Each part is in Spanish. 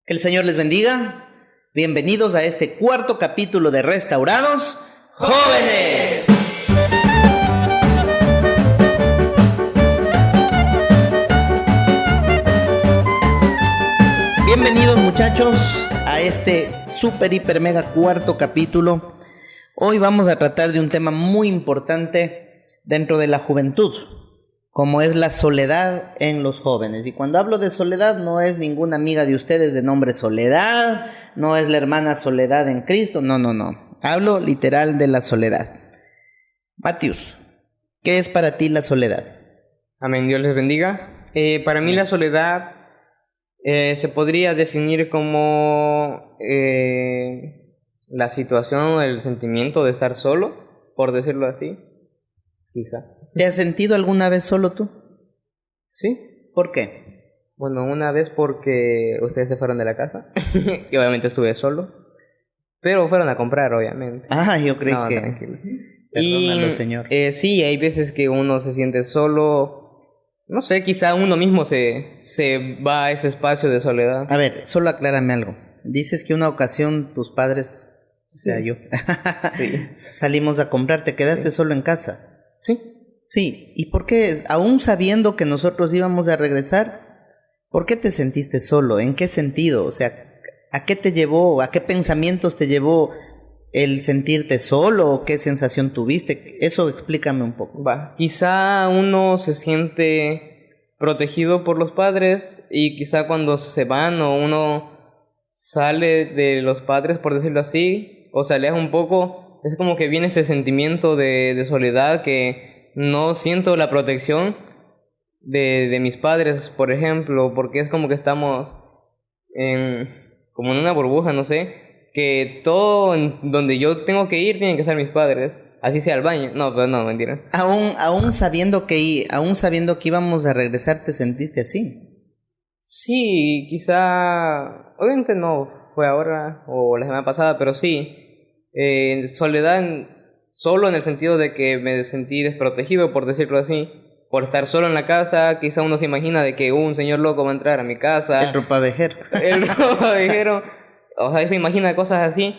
Que el Señor les bendiga. Bienvenidos a este cuarto capítulo de Restaurados Jóvenes. Bienvenidos muchachos a este super hiper mega cuarto capítulo. Hoy vamos a tratar de un tema muy importante dentro de la juventud, como es la soledad en los jóvenes. Y cuando hablo de soledad, no es ninguna amiga de ustedes de nombre Soledad, no es la hermana Soledad en Cristo, no. Hablo literal de la soledad. Matius, ¿qué es para ti la soledad? Amén, Dios les bendiga. Para mí la soledad se podría definir como la situación o el sentimiento de estar solo, por decirlo así, quizá. ¿Te has sentido alguna vez solo tú? Sí. ¿Por qué? Bueno, una vez porque ustedes se fueron de la casa y obviamente estuve solo, pero fueron a comprar, obviamente. Yo creí que... Tranquilo. Perdónalo, Señor. Sí, hay veces que uno se siente solo, no sé, quizá uno mismo se va a ese espacio de soledad. A ver, solo aclárame algo. Dices que una ocasión tus padres, o sea, yo, Sí. salimos a comprar, ¿te quedaste solo en casa? Sí. Sí, ¿y por qué, aún sabiendo que nosotros íbamos a regresar, por qué te sentiste solo? ¿En qué sentido? O sea, ¿a qué te llevó, a qué pensamientos te llevó el sentirte solo o qué sensación tuviste? Eso explícame un poco. Quizá uno se siente protegido por los padres y quizá cuando se van o uno sale de los padres, por decirlo así, o se aleja un poco, es como que viene ese sentimiento de soledad que no siento la protección de mis padres, por ejemplo, porque es como que estamos como en una burbuja, no sé, que todo donde yo tengo que ir tienen que estar mis padres, así sea al baño. No, pero no, mentira. Aún sabiendo que íbamos a regresar, ¿te sentiste así? Sí, quizá, obviamente no fue ahora o la semana pasada, pero sí, soledad solo en el sentido de que me sentí desprotegido, por decirlo así, por estar solo en la casa. Quizá uno se imagina de que un señor loco va a entrar a mi casa. El ropavejero. El ropavejero. O sea, se imagina cosas así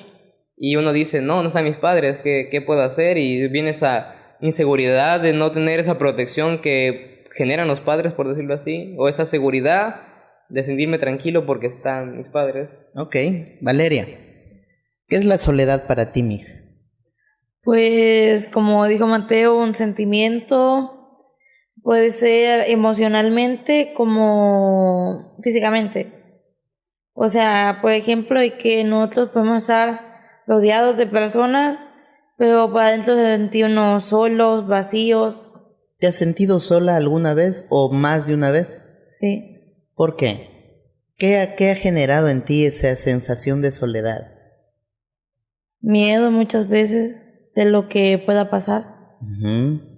y uno dice, no están mis padres, ¿qué puedo hacer? Y viene esa inseguridad de no tener esa protección que generan los padres, por decirlo así, o esa seguridad de sentirme tranquilo porque están mis padres. Ok, Valeria, ¿qué es la soledad para ti, mija? Pues, como dijo Mateo, un sentimiento puede ser emocionalmente como físicamente. O sea, por ejemplo, de que nosotros podemos estar rodeados de personas, pero por adentro sentirnos solos, vacíos. ¿Te has sentido sola alguna vez o más de una vez? Sí. ¿Por qué? ¿Qué ha generado en ti esa sensación de soledad? Miedo muchas veces de lo que pueda pasar.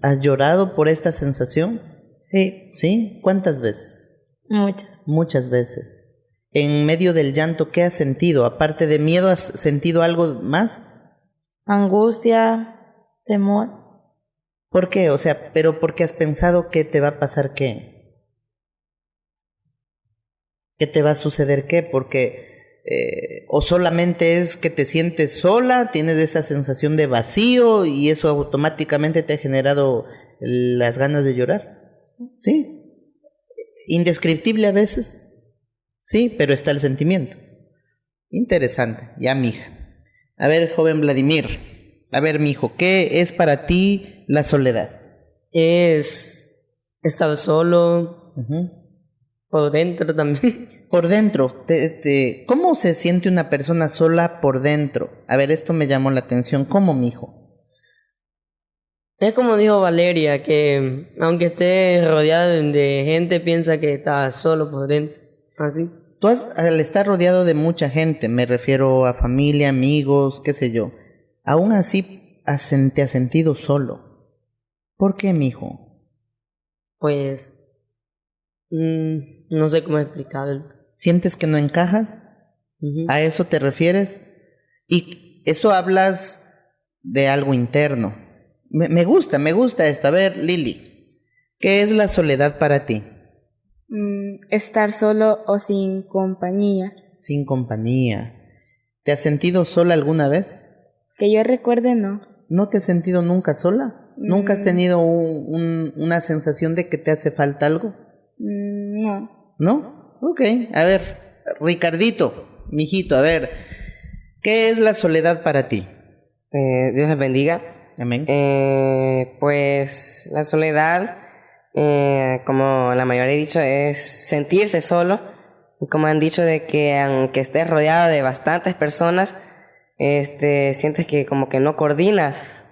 ¿Has llorado por esta sensación? Sí. ¿Sí? ¿Cuántas veces? Muchas. Muchas veces. En medio del llanto, ¿qué has sentido? Aparte de miedo, ¿has sentido algo más? Angustia, temor. ¿Por qué? O sea, ¿pero por qué has pensado que te va a pasar qué? ¿Qué te va a suceder qué? Porque... o solamente es que te sientes sola, tienes esa sensación de vacío y eso automáticamente te ha generado las ganas de llorar. ¿Sí? Indescriptible a veces. Sí, pero está el sentimiento. Interesante, ya mija. A ver, joven Vladimir. A ver, mijo, ¿qué es para ti la soledad? Es estar solo, por dentro también. Por dentro, ¿cómo se siente una persona sola por dentro? A ver, esto me llamó la atención. ¿Cómo, mijo? Es como dijo Valeria, que aunque esté rodeado de gente, piensa que está solo por dentro. Así. Tú al estar rodeado de mucha gente, me refiero a familia, amigos, qué sé yo, aún así te has sentido solo. ¿Por qué, mijo? Pues, no sé cómo explicarlo. ¿Sientes que no encajas? ¿A eso te refieres? Y eso hablas de algo interno. Me gusta esto. A ver, Lili, ¿qué es la soledad para ti? estar solo o sin compañía. Sin compañía. ¿Te has sentido sola alguna vez? Que yo recuerde, no. ¿No te has sentido nunca sola? ¿Nunca has tenido una sensación de que te hace falta algo? No. ¿No? Ok. A ver, Ricardito, mijito, a ver, ¿qué es la soledad para ti? Dios les bendiga. Amén. Pues la soledad, como la mayoría ha dicho, es sentirse solo. Y como han dicho, de que aunque estés rodeado de bastantes personas, sientes que como que no coordinas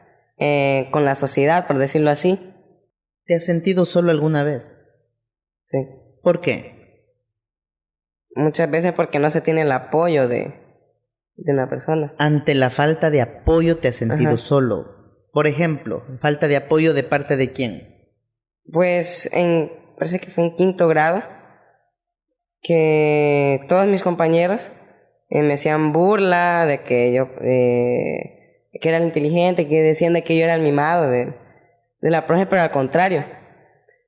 con la sociedad, por decirlo así. ¿Te has sentido solo alguna vez? Sí. ¿Por qué? Muchas veces porque no se tiene el apoyo de una persona. Ante la falta de apoyo te has sentido Ajá. solo. Por ejemplo, falta de apoyo de parte de quién. Pues parece que fue en 5º grado, que todos mis compañeros me hacían burla de que yo que era el inteligente, que decían de que yo era el mimado de la profe, pero al contrario.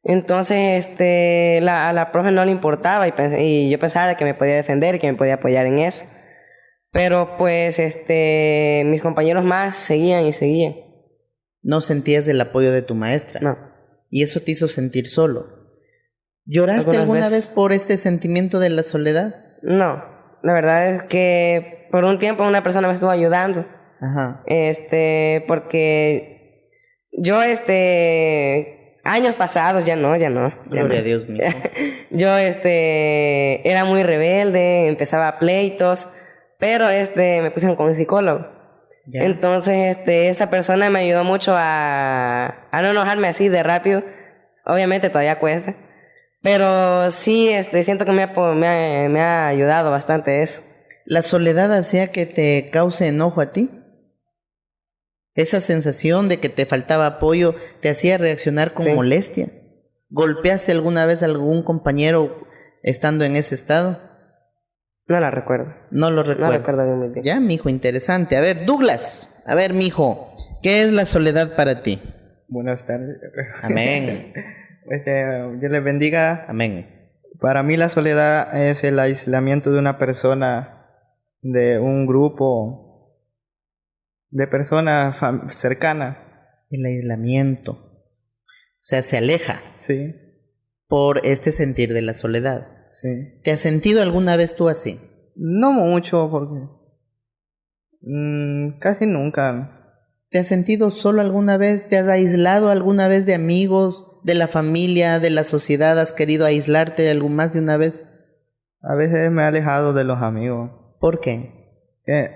Entonces a la profe no le importaba y yo pensaba de que me podía defender y que me podía apoyar en eso. Pero pues mis compañeros más seguían y seguían. No sentías el apoyo de tu maestra. No. Y eso te hizo sentir solo. ¿Lloraste Algunas alguna veces. vez por este sentimiento de la soledad? No, la verdad es que por un tiempo una persona me estuvo ayudando. Ajá. Porque yo años pasados ya no. Gloria a Dios, mijo. Yo era muy rebelde, empezaba pleitos, pero me pusieron con un psicólogo. Ya. Entonces esa persona me ayudó mucho a no enojarme así de rápido. Obviamente todavía cuesta, pero sí siento que me ha ayudado bastante eso. ¿La soledad hacía que te cause enojo a ti? ¿Esa sensación de que te faltaba apoyo te hacía reaccionar con Sí. molestia? ¿Golpeaste alguna vez a algún compañero estando en ese estado? No la recuerdo. No lo recuerdo. recuerdo bien muy bien. Ya, mijo, interesante. A ver, Douglas. A ver, mijo, ¿qué es la soledad para ti? Buenas tardes. Amén. Dios les bendiga. Amén. Para mí la soledad es el aislamiento de una persona, de un grupo, de personas cercanas. El aislamiento. O sea, se aleja Sí, por este sentir de la soledad. sí. ¿Te has sentido alguna vez tú así? No mucho porque casi nunca. ¿Te has sentido solo alguna vez? ¿Te has aislado alguna vez de amigos, de la familia, de la sociedad? ¿Has querido aislarte más de una vez? A veces me he alejado de los amigos. ¿Por qué?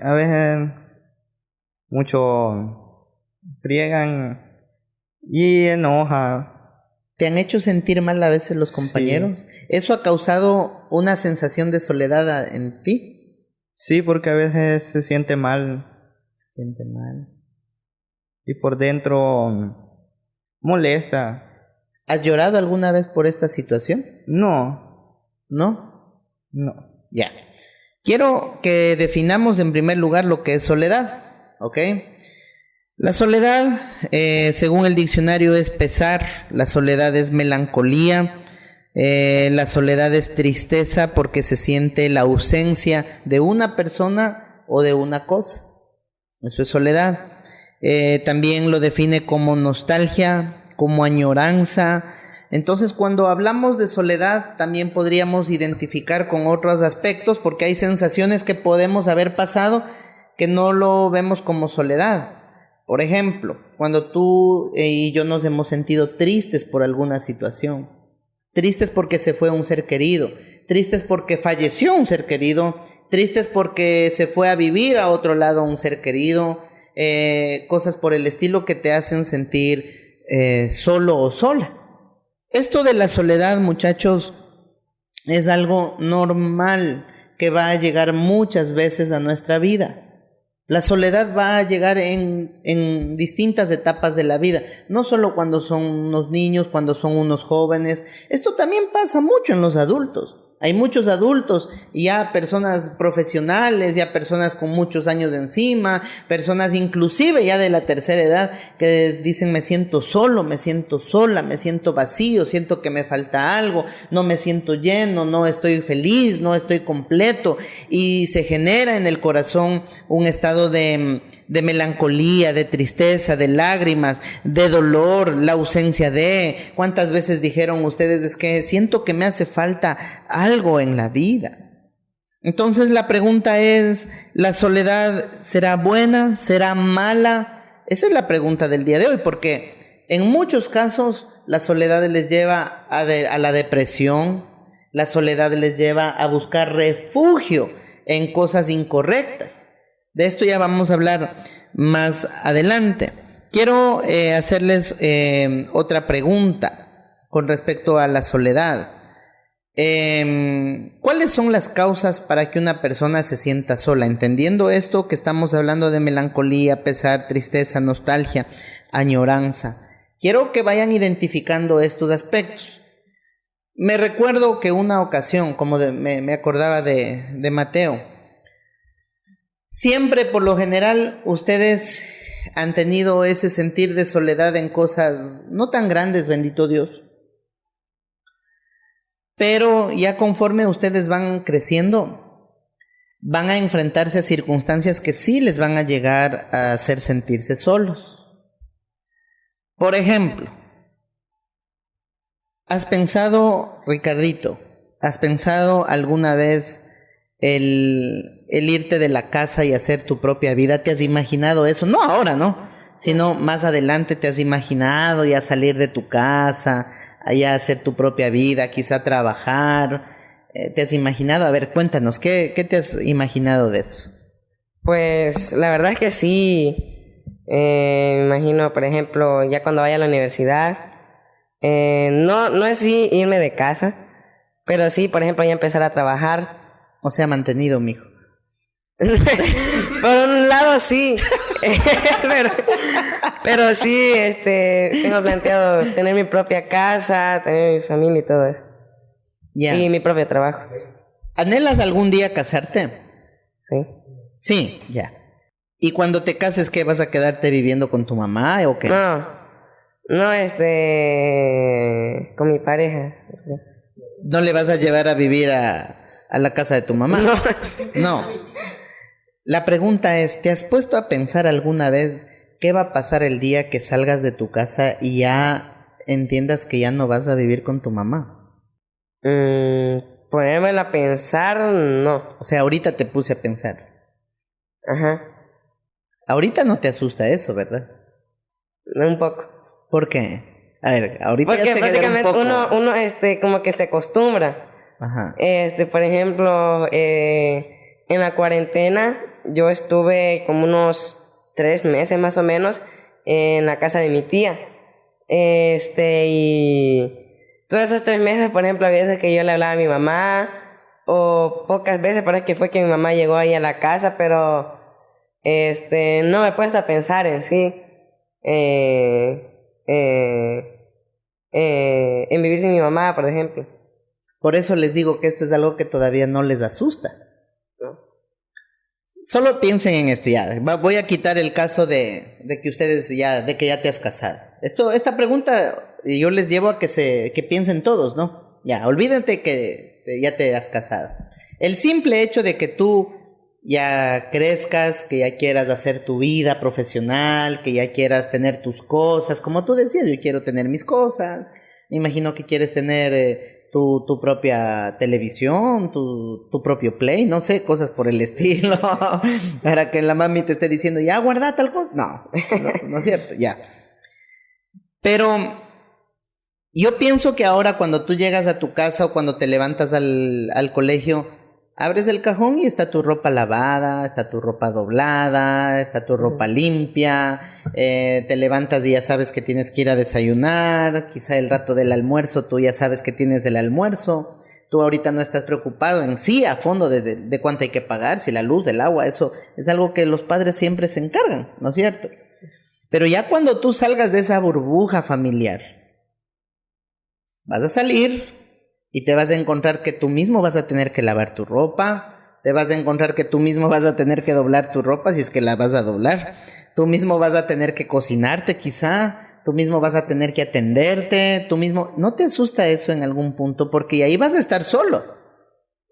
A veces mucho friegan y enoja. ¿Te han hecho sentir mal a veces los compañeros? Sí. ¿Eso ha causado una sensación de soledad en ti? Sí, porque a veces se siente mal Se siente mal. y por dentro molesta. ¿Has llorado alguna vez por esta situación? No, ¿No? no. Ya. Quiero que definamos en primer lugar lo que es soledad, ¿ok? La soledad, según el diccionario, es pesar, la soledad es melancolía, la soledad es tristeza porque se siente la ausencia de una persona o de una cosa. Eso es soledad. También lo define como nostalgia, como añoranza. Entonces, cuando hablamos de soledad, también podríamos identificar con otros aspectos, porque hay sensaciones que podemos haber pasado que no lo vemos como soledad. Por ejemplo, cuando tú y yo nos hemos sentido tristes por alguna situación, tristes porque se fue un ser querido, tristes porque falleció un ser querido, tristes porque se fue a vivir a otro lado un ser querido, cosas por el estilo que te hacen sentir solo o sola. Esto de la soledad, muchachos, es algo normal que va a llegar muchas veces a nuestra vida. La soledad va a llegar en distintas etapas de la vida, no solo cuando son unos niños, cuando son unos jóvenes. Esto también pasa mucho en los adultos. Hay muchos adultos, y ya personas profesionales, ya personas con muchos años encima, personas inclusive ya de la tercera edad que dicen me siento solo, me siento sola, me siento vacío, siento que me falta algo, no me siento lleno, no estoy feliz, no estoy completo, y se genera en el corazón un estado de melancolía, de tristeza, de lágrimas, de dolor, la ausencia de... ¿Cuántas veces dijeron ustedes es que siento que me hace falta algo en la vida? Entonces la pregunta es, ¿la soledad será buena? ¿Será mala? Esa es la pregunta del día de hoy, porque en muchos casos la soledad les lleva a la depresión, la soledad les lleva a buscar refugio en cosas incorrectas. De esto ya vamos a hablar más adelante. Quiero hacerles otra pregunta con respecto a la soledad. ¿Cuáles son las causas para que una persona se sienta sola? Entendiendo esto que estamos hablando de melancolía, pesar, tristeza, nostalgia, añoranza. Quiero que vayan identificando estos aspectos. Me recuerdo que una ocasión, me acordaba de Mateo, siempre, por lo general, ustedes han tenido ese sentir de soledad en cosas no tan grandes, bendito Dios. Pero ya conforme ustedes van creciendo, van a enfrentarse a circunstancias que sí les van a llegar a hacer sentirse solos. Por ejemplo, ¿has pensado, Ricardito, has pensado alguna vez el irte de la casa y hacer tu propia vida? ¿Te has imaginado eso? No ahora, ¿no? Sino más adelante te has imaginado ya salir de tu casa, ya hacer tu propia vida, quizá trabajar. ¿Te has imaginado? A ver, cuéntanos, ¿qué te has imaginado de eso? Pues la verdad es que sí. Me imagino, por ejemplo, ya cuando vaya a la universidad, no es sí irme de casa, pero sí, por ejemplo, ya empezar a trabajar. O sea, mantenido, mijo. Por un lado sí, pero sí, tengo planteado tener mi propia casa, tener mi familia y todo eso. Ya. Y mi propio trabajo. ¿Anhelas algún día casarte? Sí. Sí, ya. ¿Y cuando te cases, qué, vas a quedarte viviendo con tu mamá o qué? No, con mi pareja. ¿No le vas a llevar a vivir a la casa de tu mamá? No. No. La pregunta es, ¿te has puesto a pensar alguna vez qué va a pasar el día que salgas de tu casa y ya entiendas que ya no vas a vivir con tu mamá? Ponérmela a pensar, no. O sea, ahorita te puse a pensar. Ajá. Ahorita no te asusta eso, ¿verdad? Un poco. ¿Por qué? A ver, ahorita porque ya se prácticamente un poco. uno como que se acostumbra. Ajá. Por ejemplo, en la cuarentena yo estuve como unos 3 meses más o menos en la casa de mi tía. Y todos esos 3 meses, por ejemplo, a veces que yo le hablaba a mi mamá, o pocas veces parece que fue que mi mamá llegó ahí a la casa, pero no me he puesto a pensar en sí. En vivir sin mi mamá, por ejemplo. Por eso les digo que esto es algo que todavía no les asusta. No. Solo piensen en esto ya. Voy a quitar el caso de que ustedes de que ya te has casado. Esta pregunta yo les llevo a que piensen todos, ¿no? Ya, olvídate que ya te has casado. El simple hecho de que tú ya crezcas, que ya quieras hacer tu vida profesional, que ya quieras tener tus cosas, como tú decías, yo quiero tener mis cosas. Me imagino que quieres tener tu propia televisión, tu propio play, no sé, cosas por el estilo, para que la mami te esté diciendo, ya guarda tal cosa. No es cierto, ya. Pero yo pienso que ahora cuando tú llegas a tu casa o cuando te levantas al colegio, abres el cajón y está tu ropa lavada, está tu ropa doblada, está tu ropa limpia, te levantas y ya sabes que tienes que ir a desayunar, quizá el rato del almuerzo tú ya sabes que tienes el almuerzo, tú ahorita no estás preocupado en sí a fondo de cuánto hay que pagar, si la luz, el agua, eso es algo que los padres siempre se encargan, ¿no es cierto? Pero ya cuando tú salgas de esa burbuja familiar, vas a salir Y te vas a encontrar que tú mismo vas a tener que lavar tu ropa, te vas a encontrar que tú mismo vas a tener que doblar tu ropa si es que la vas a doblar, tú mismo vas a tener que cocinarte quizá, tú mismo vas a tener que atenderte, tú mismo... ¿No te asusta eso en algún punto? Porque ahí vas a estar solo.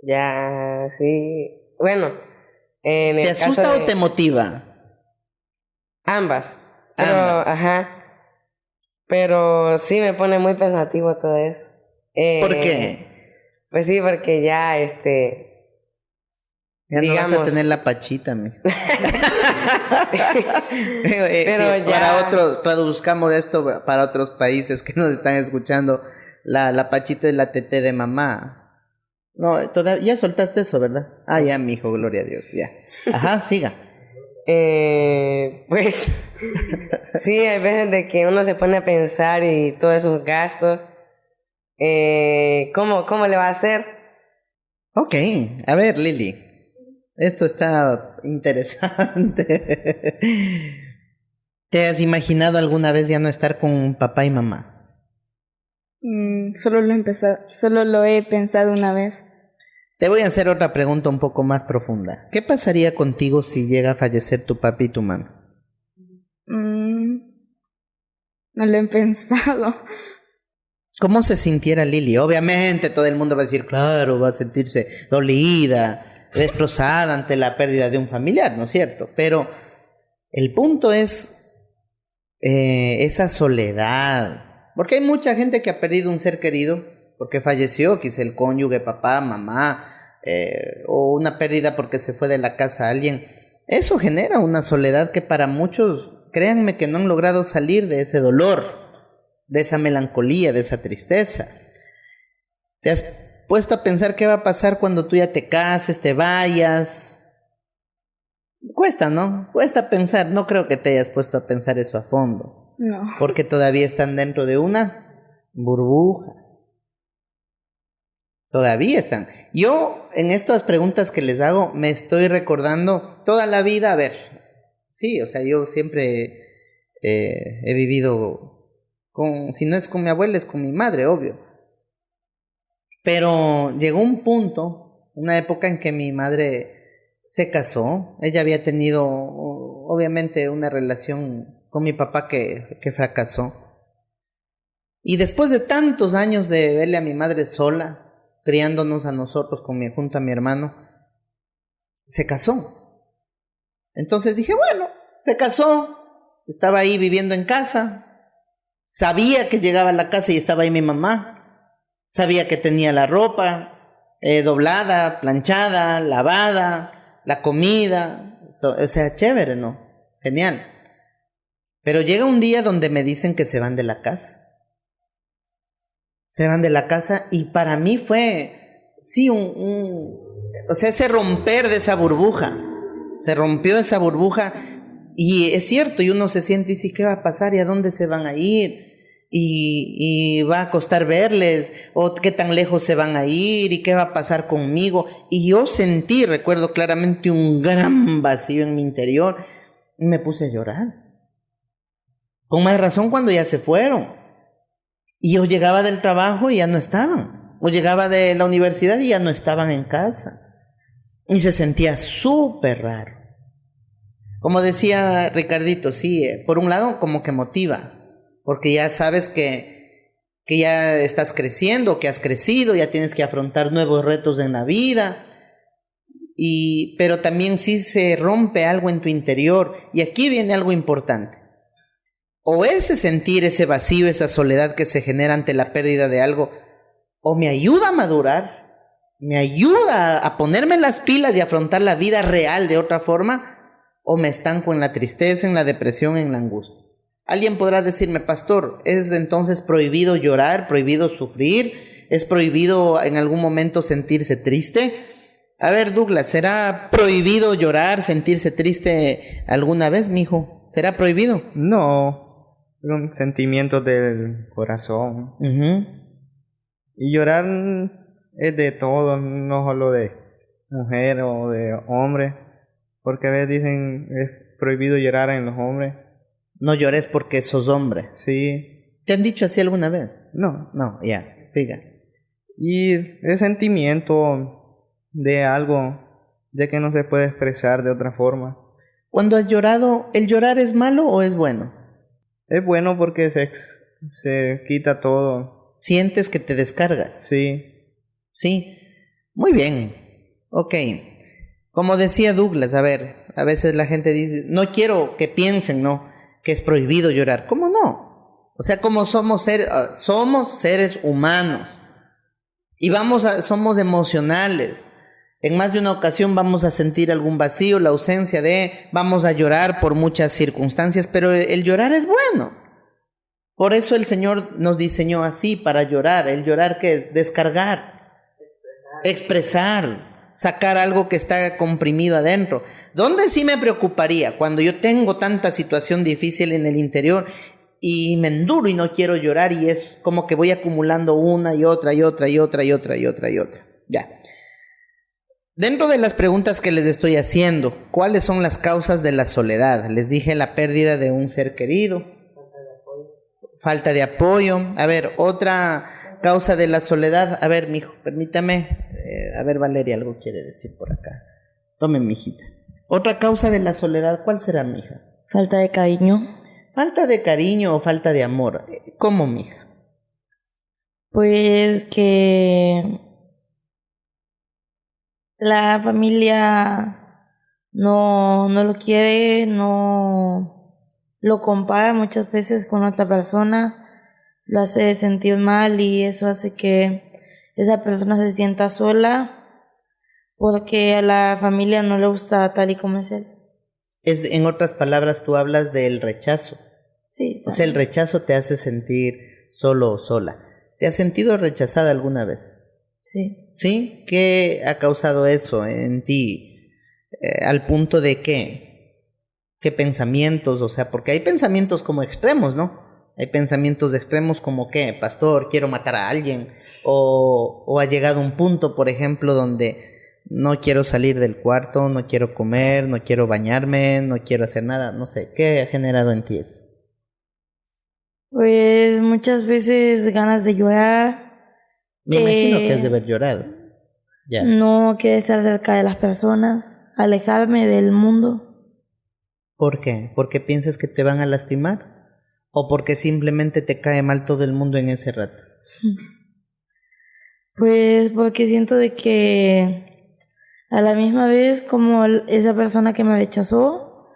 Ya, sí. Bueno, en ¿Te el caso asusta o de te motiva? ambas. Pero, Ambas. ajá. Pero sí me pone muy pensativo todo eso. ¿Por qué? Pues sí, porque ya, Ya no vas a digamos, tener la pachita, mijo. Pero Sí, ya- para otros, traduzcamos esto para otros países que nos están escuchando. La pachita es la tete de mamá. No, todavía ya soltaste eso, ¿verdad? Ah, ya, mijo, gloria a Dios, ya. Ajá, siga. pues sí, hay veces de que uno se pone a pensar y todos esos gastos, ¿cómo le va a hacer? Ok, a ver, Lili. Esto está interesante. ¿Te has imaginado alguna vez ya no estar con papá y mamá? Solo lo he pensado una vez. Te voy a hacer otra pregunta un poco más profunda. ¿Qué pasaría contigo si llega a fallecer tu papi y tu mamá? Mm, no lo he pensado. ¿Cómo se sintiera Lili? Obviamente todo el mundo va a decir, claro, va a sentirse dolida, destrozada ante la pérdida de un familiar, ¿no es cierto? Pero el punto es esa soledad. Porque hay mucha gente que ha perdido un ser querido porque falleció, quizá el cónyuge, papá, mamá, o una pérdida porque se fue de la casa alguien. Eso genera una soledad que para muchos, créanme que no han logrado salir de ese dolor, de esa melancolía, de esa tristeza. ¿Te has puesto a pensar qué va a pasar cuando tú ya te cases, te vayas? Cuesta, ¿no? Cuesta pensar. No creo que te hayas puesto a pensar eso a fondo, No. porque todavía están dentro de una burbuja. Todavía están. Yo, en estas preguntas que les hago, me estoy recordando toda la vida. A ver, sí, o sea, yo siempre he vivido con, si no es con mi abuela, es con mi madre, obvio. Pero llegó un punto, una época en que mi madre se casó. Ella había tenido, obviamente, una relación con mi papá que fracasó. Y después de tantos años de verle a mi madre sola, criándonos a nosotros junto a mi hermano, se casó. Entonces dije, bueno, se casó, estaba ahí viviendo en casa, sabía que llegaba a la casa y estaba ahí mi mamá, sabía que tenía la ropa doblada, planchada, lavada, la comida, o sea, chévere, ¿no? Genial. Pero llega un día donde me dicen que se van de la casa. Se van de la casa y para mí fue, sí, o sea, ese romper de esa burbuja. Se rompió esa burbuja y es cierto, y uno se siente y dice, ¿qué va a pasar? ¿Y a dónde se van a ir? Y va a costar verles, o qué tan lejos se van a ir, y qué va a pasar conmigo. Y yo sentí, recuerdo claramente, un gran vacío en mi interior y me puse a llorar. Con más razón cuando ya se fueron. Y yo llegaba del trabajo y ya no estaban. O llegaba de la universidad y ya no estaban en casa. Y se sentía súper raro. Como decía Ricardito, sí, por un lado como que motiva. Porque ya sabes que ya estás creciendo, que has crecido, ya tienes que afrontar nuevos retos en la vida. Pero también sí se rompe algo en tu interior. Y aquí viene algo importante. O ese sentir, ese vacío, esa soledad que se genera ante la pérdida de algo, o me ayuda a madurar, me ayuda a ponerme las pilas y afrontar la vida real de otra forma, o me estanco en la tristeza, en la depresión, en la angustia. Alguien podrá decirme, pastor, ¿es entonces prohibido llorar, prohibido sufrir? ¿Es prohibido en algún momento sentirse triste? A ver, Douglas, ¿será prohibido llorar, sentirse triste alguna vez, mijo? ¿Será prohibido? No, son sentimientos del corazón. Uh-huh. Y llorar es de todo, no solo de mujer o de hombre. Porque a veces dicen es prohibido llorar en los hombres. No llores porque sos hombre. Sí, ¿Te han dicho así alguna vez? no. No, ya, siga. y el sentimiento de algo de que no se puede expresar de otra forma. Cuando has llorado, ¿el llorar es malo o es bueno? Es bueno porque se quita todo. ¿Sientes que te descargas? Sí, Sí. Muy bien. Ok. Como decía Douglas, a ver, a veces la gente dice, no quiero que piensen, ¿no?, que es prohibido llorar. ¿Cómo no? O sea, como somos seres humanos y somos emocionales. En más de una ocasión vamos a sentir algún vacío, la ausencia vamos a llorar por muchas circunstancias, pero el llorar es bueno. Por eso el Señor nos diseñó así, para llorar. El llorar, ¿qué es? Descargar, expresar, sacar algo que está comprimido adentro. ¿Dónde sí me preocuparía? Cuando yo tengo tanta situación difícil en el interior y me enduro y no quiero llorar, y es como que voy acumulando una y otra y otra y otra y otra y otra y otra. Ya. Dentro de las preguntas que les estoy haciendo, ¿cuáles son las causas de la soledad? Les dije la pérdida de un ser querido, falta de apoyo. A ver, otra causa de la soledad. A ver, mijo, permítame. A ver, Valeria, algo quiere decir por acá. Tome, mijita. Otra causa de la soledad, ¿cuál será, mija? Falta de cariño. Falta de cariño o falta de amor. ¿Cómo, mija? Pues que la familia no lo quiere, no lo compara muchas veces con otra persona, lo hace sentir mal y eso hace que esa persona se sienta sola porque a la familia no le gusta tal y como es él. En otras palabras, tú hablas del rechazo. Sí. O sea, el rechazo te hace sentir solo o sola. ¿Te has sentido rechazada alguna vez? Sí. ¿Sí? ¿Qué ha causado eso en ti? ¿Al punto de qué? ¿Qué pensamientos? O sea, porque hay pensamientos como extremos, ¿no? Hay pensamientos extremos como ¿qué? Pastor, quiero matar a alguien. O ha llegado un punto, por ejemplo, donde no quiero salir del cuarto, no quiero comer, no quiero bañarme, no quiero hacer nada. No sé, ¿qué ha generado en ti eso? Pues muchas veces ganas de llorar. Me imagino que has de haber llorado. Ya. No quiero estar cerca de las personas, alejarme del mundo. ¿Por qué? ¿Porque piensas que te van a lastimar? ¿O porque simplemente te cae mal todo el mundo en ese rato? Pues porque siento de que a la misma vez como esa persona que me rechazó,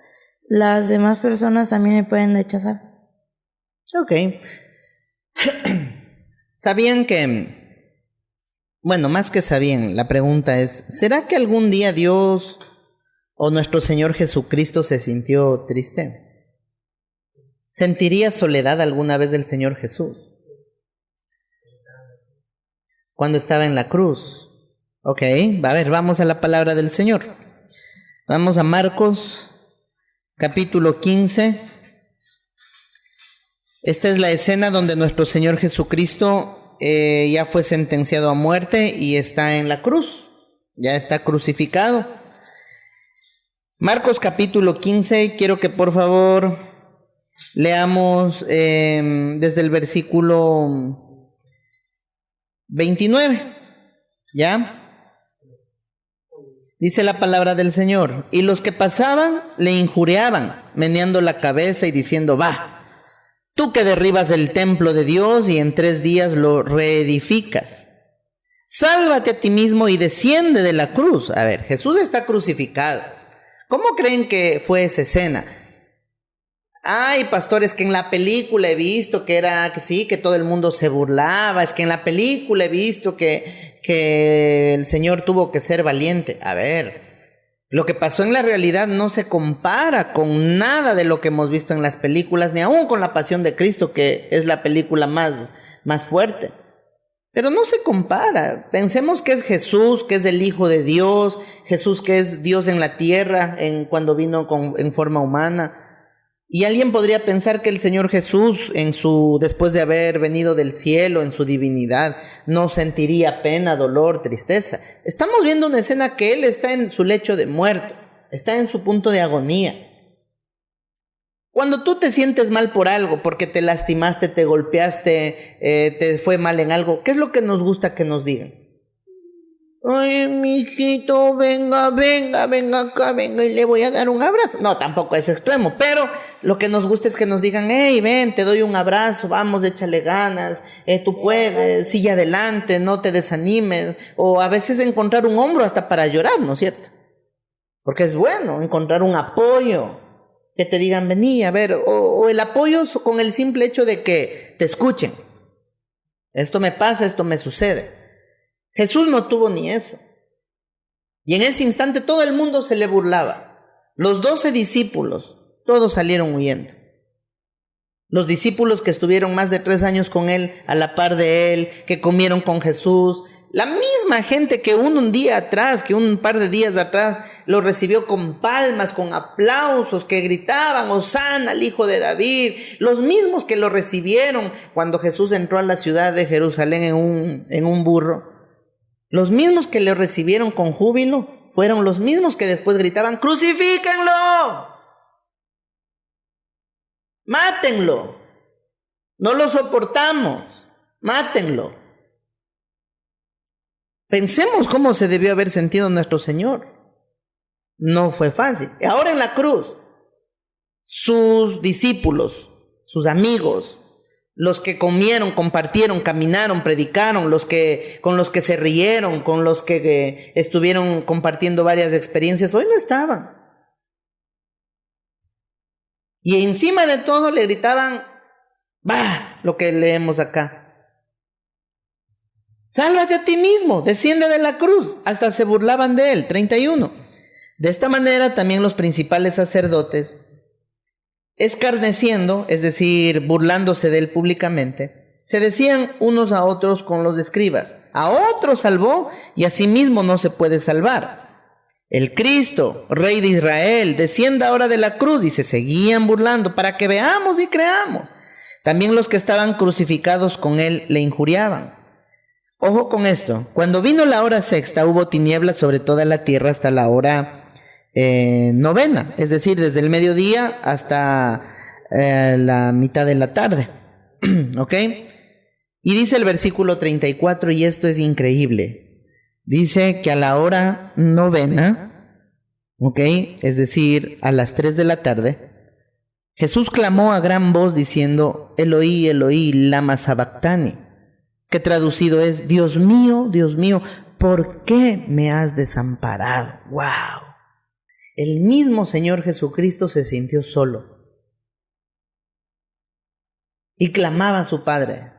las demás personas también me pueden rechazar. Ok. ¿Sabían que... Bueno, más que sabían, la pregunta es, ¿será que algún día Dios o nuestro Señor Jesucristo se sintió triste? ¿Sentiría soledad alguna vez del Señor Jesús? Cuando estaba en la cruz. Ok, a ver, vamos a la palabra del Señor. Vamos a Marcos, capítulo 15. Esta es la escena donde nuestro Señor Jesucristo ya fue sentenciado a muerte y está en la cruz. Ya está crucificado. Marcos capítulo 15, quiero que por favor leamos desde el versículo 29. ¿Ya? Dice la palabra del Señor: y los que pasaban le injuriaban, meneando la cabeza y diciendo: va, tú que derribas el templo de Dios y en 3 días lo reedificas, sálvate a ti mismo y desciende de la cruz. A ver, Jesús está crucificado. ¿Cómo creen que fue esa escena? Ay, pastores, que en la película he visto que sí, que todo el mundo se burlaba. Es que en la película he visto que el Señor tuvo que ser valiente. A ver, lo que pasó en la realidad no se compara con nada de lo que hemos visto en las películas, ni aún con la Pasión de Cristo, que es la película más fuerte. Pero no se compara. Pensemos que es Jesús, que es el Hijo de Dios, Jesús que es Dios en la tierra, cuando vino en forma humana. Y alguien podría pensar que el Señor Jesús, después de haber venido del cielo en su divinidad, no sentiría pena, dolor, tristeza. Estamos viendo una escena que Él está en su lecho de muerte, está en su punto de agonía. Cuando tú te sientes mal por algo, porque te lastimaste, te golpeaste, te fue mal en algo, ¿qué es lo que nos gusta que nos digan? Ay, mijito, venga acá, venga y le voy a dar un abrazo. No, tampoco es extremo, pero lo que nos gusta es que nos digan, hey, ven, te doy un abrazo, vamos, échale ganas, tú puedes, sigue adelante, no te desanimes. O a veces encontrar un hombro hasta para llorar, ¿no es cierto? Porque es bueno encontrar un apoyo, que te digan, vení, a ver, o el apoyo con el simple hecho de que te escuchen. Esto me pasa, esto me sucede. Jesús no tuvo ni eso. Y en ese instante todo el mundo se le burlaba. Los 12 discípulos, todos salieron huyendo. Los discípulos que estuvieron más de 3 años con él, a la par de él, que comieron con Jesús, la misma gente que un día atrás, que un par de días atrás, lo recibió con palmas, con aplausos, que gritaban, Hosana al Hijo de David, los mismos que lo recibieron cuando Jesús entró a la ciudad de Jerusalén en un burro. Los mismos que le recibieron con júbilo fueron los mismos que después gritaban, ¡crucifíquenlo! ¡Mátenlo! No lo soportamos, mátenlo. Pensemos cómo se debió haber sentido nuestro Señor. No fue fácil. Ahora en la cruz, sus discípulos, sus amigos, los que comieron, compartieron, caminaron, predicaron, con los que se rieron, con los que estuvieron compartiendo varias experiencias, hoy no estaban. Y encima de todo le gritaban, va, lo que leemos acá. Sálvate a ti mismo, desciende de la cruz. Hasta se burlaban de él, 31. De esta manera también los principales sacerdotes, escarneciendo, es decir, burlándose de él públicamente, se decían unos a otros con los escribas, a otro salvó y a sí mismo no se puede salvar. El Cristo, Rey de Israel, descienda ahora de la cruz, y se seguían burlando para que veamos y creamos. También los que estaban crucificados con él le injuriaban. Ojo con esto, cuando vino la hora sexta hubo tinieblas sobre toda la tierra hasta la hora novena, es decir, desde el mediodía hasta la mitad de la tarde. ¿Ok? Y dice el versículo 34, y esto es increíble. Dice que a la hora novena, ¿ok? Es decir, a las 3 de la tarde, Jesús clamó a gran voz diciendo, Eloí, Eloí, lama sabactani, que traducido es, Dios mío, ¿por qué me has desamparado? ¡Wow! El mismo Señor Jesucristo se sintió solo y clamaba a su Padre,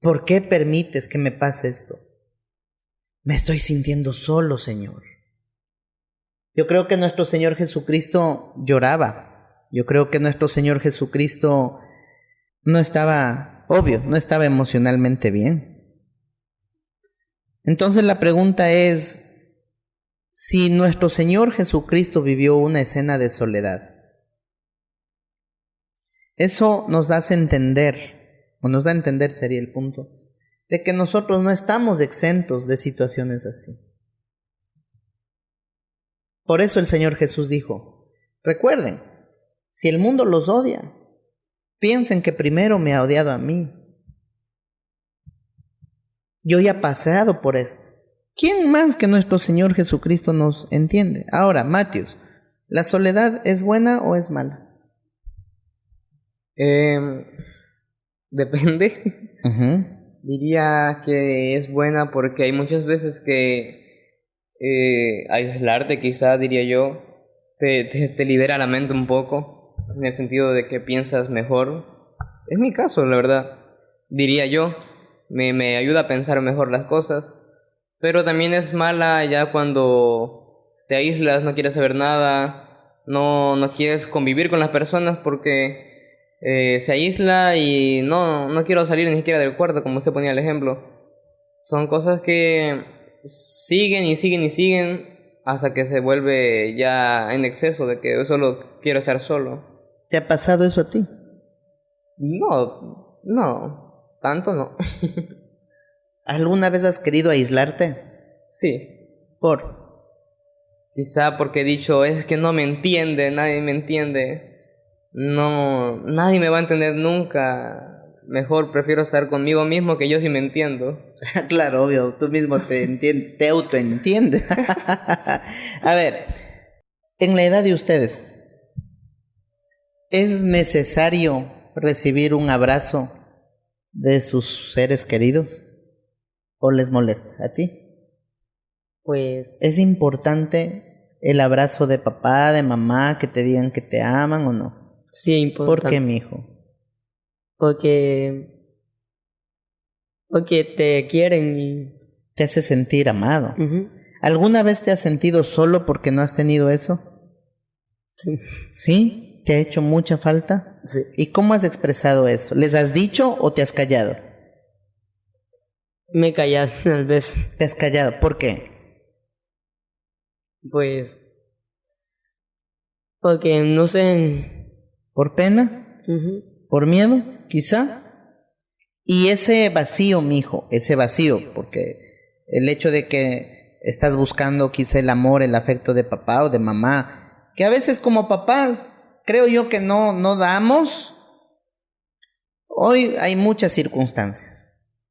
¿por qué permites que me pase esto? Me estoy sintiendo solo, Señor. Yo creo que nuestro Señor Jesucristo lloraba. Yo creo que nuestro Señor Jesucristo no estaba emocionalmente bien. Entonces la pregunta es, si nuestro Señor Jesucristo vivió una escena de soledad, eso nos hace entender, o nos da a entender sería el punto, de que nosotros no estamos exentos de situaciones así. Por eso el Señor Jesús dijo, recuerden, si el mundo los odia, piensen que primero me ha odiado a mí. Yo ya he pasado por esto. ¿Quién más que nuestro Señor Jesucristo nos entiende? Ahora, Mateos, ¿la soledad es buena o es mala? Depende. Diría que es buena porque hay muchas veces que aislarte, quizá, diría yo, te libera la mente un poco, en el sentido de que piensas mejor. Es mi caso, la verdad, diría yo. Me ayuda a pensar mejor las cosas. Pero también es mala ya cuando te aíslas, no quieres saber nada, no quieres convivir con las personas porque se aísla y no quiero salir ni siquiera del cuarto, como usted ponía el ejemplo. Son cosas que siguen y siguen y siguen hasta que se vuelve ya en exceso de que yo solo quiero estar solo. ¿Te ha pasado eso a ti? No, tanto no. ¿Alguna vez has querido aislarte? Sí. ¿Por? Quizá porque he dicho, es que no me entiende, nadie me entiende. no, nadie me va a entender nunca. Mejor prefiero estar conmigo mismo, que yo sí me entiendo. Claro, obvio, tú mismo te autoentiendes. A ver, en la edad de ustedes, ¿es necesario recibir un abrazo de sus seres queridos? ¿O les molesta a ti? Pues ¿Es importante el abrazo de papá, de mamá, que te digan que te aman o no? sí, es importante. ¿Por qué, mijo? Porque te quieren y... Te hace sentir amado. Ujú. ¿Alguna vez te has sentido solo porque no has tenido eso? Sí. ¿Sí? ¿Te ha hecho mucha falta? Sí. ¿Y cómo has expresado eso? ¿Les has dicho o te has callado? Me callas tal vez. Te has callado. ¿Por qué? Pues... Porque no sé... ¿Por pena? Ujú. ¿Por miedo? Quizá. Y ese vacío, mijo, ese vacío, porque el hecho de que estás buscando quizá el amor, el afecto de papá o de mamá, que a veces como papás creo yo que no damos. Hoy hay muchas circunstancias.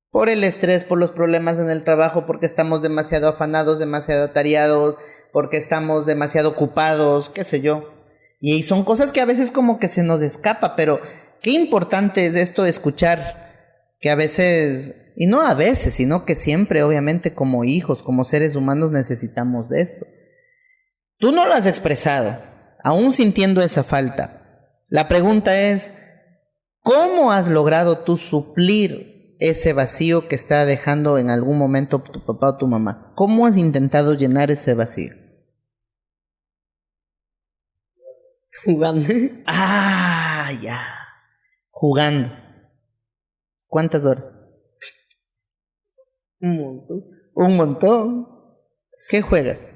Por el estrés, por los problemas en el trabajo, porque estamos demasiado afanados, demasiado atareados, porque estamos demasiado ocupados, qué sé yo. Y son cosas que a veces como que se nos escapa, pero qué importante es esto, escuchar que a veces, y no a veces, sino que siempre, obviamente, como hijos, como seres humanos, necesitamos de esto. Tú no lo has expresado, aún sintiendo esa falta. La pregunta es, ¿cómo has logrado tú suplir ese vacío que está dejando en algún momento tu papá o tu mamá? ¿Cómo has intentado llenar ese vacío? Jugando. Ah, ya. Jugando. ¿Cuántas horas? Un montón. Un montón. ¿Qué juegas?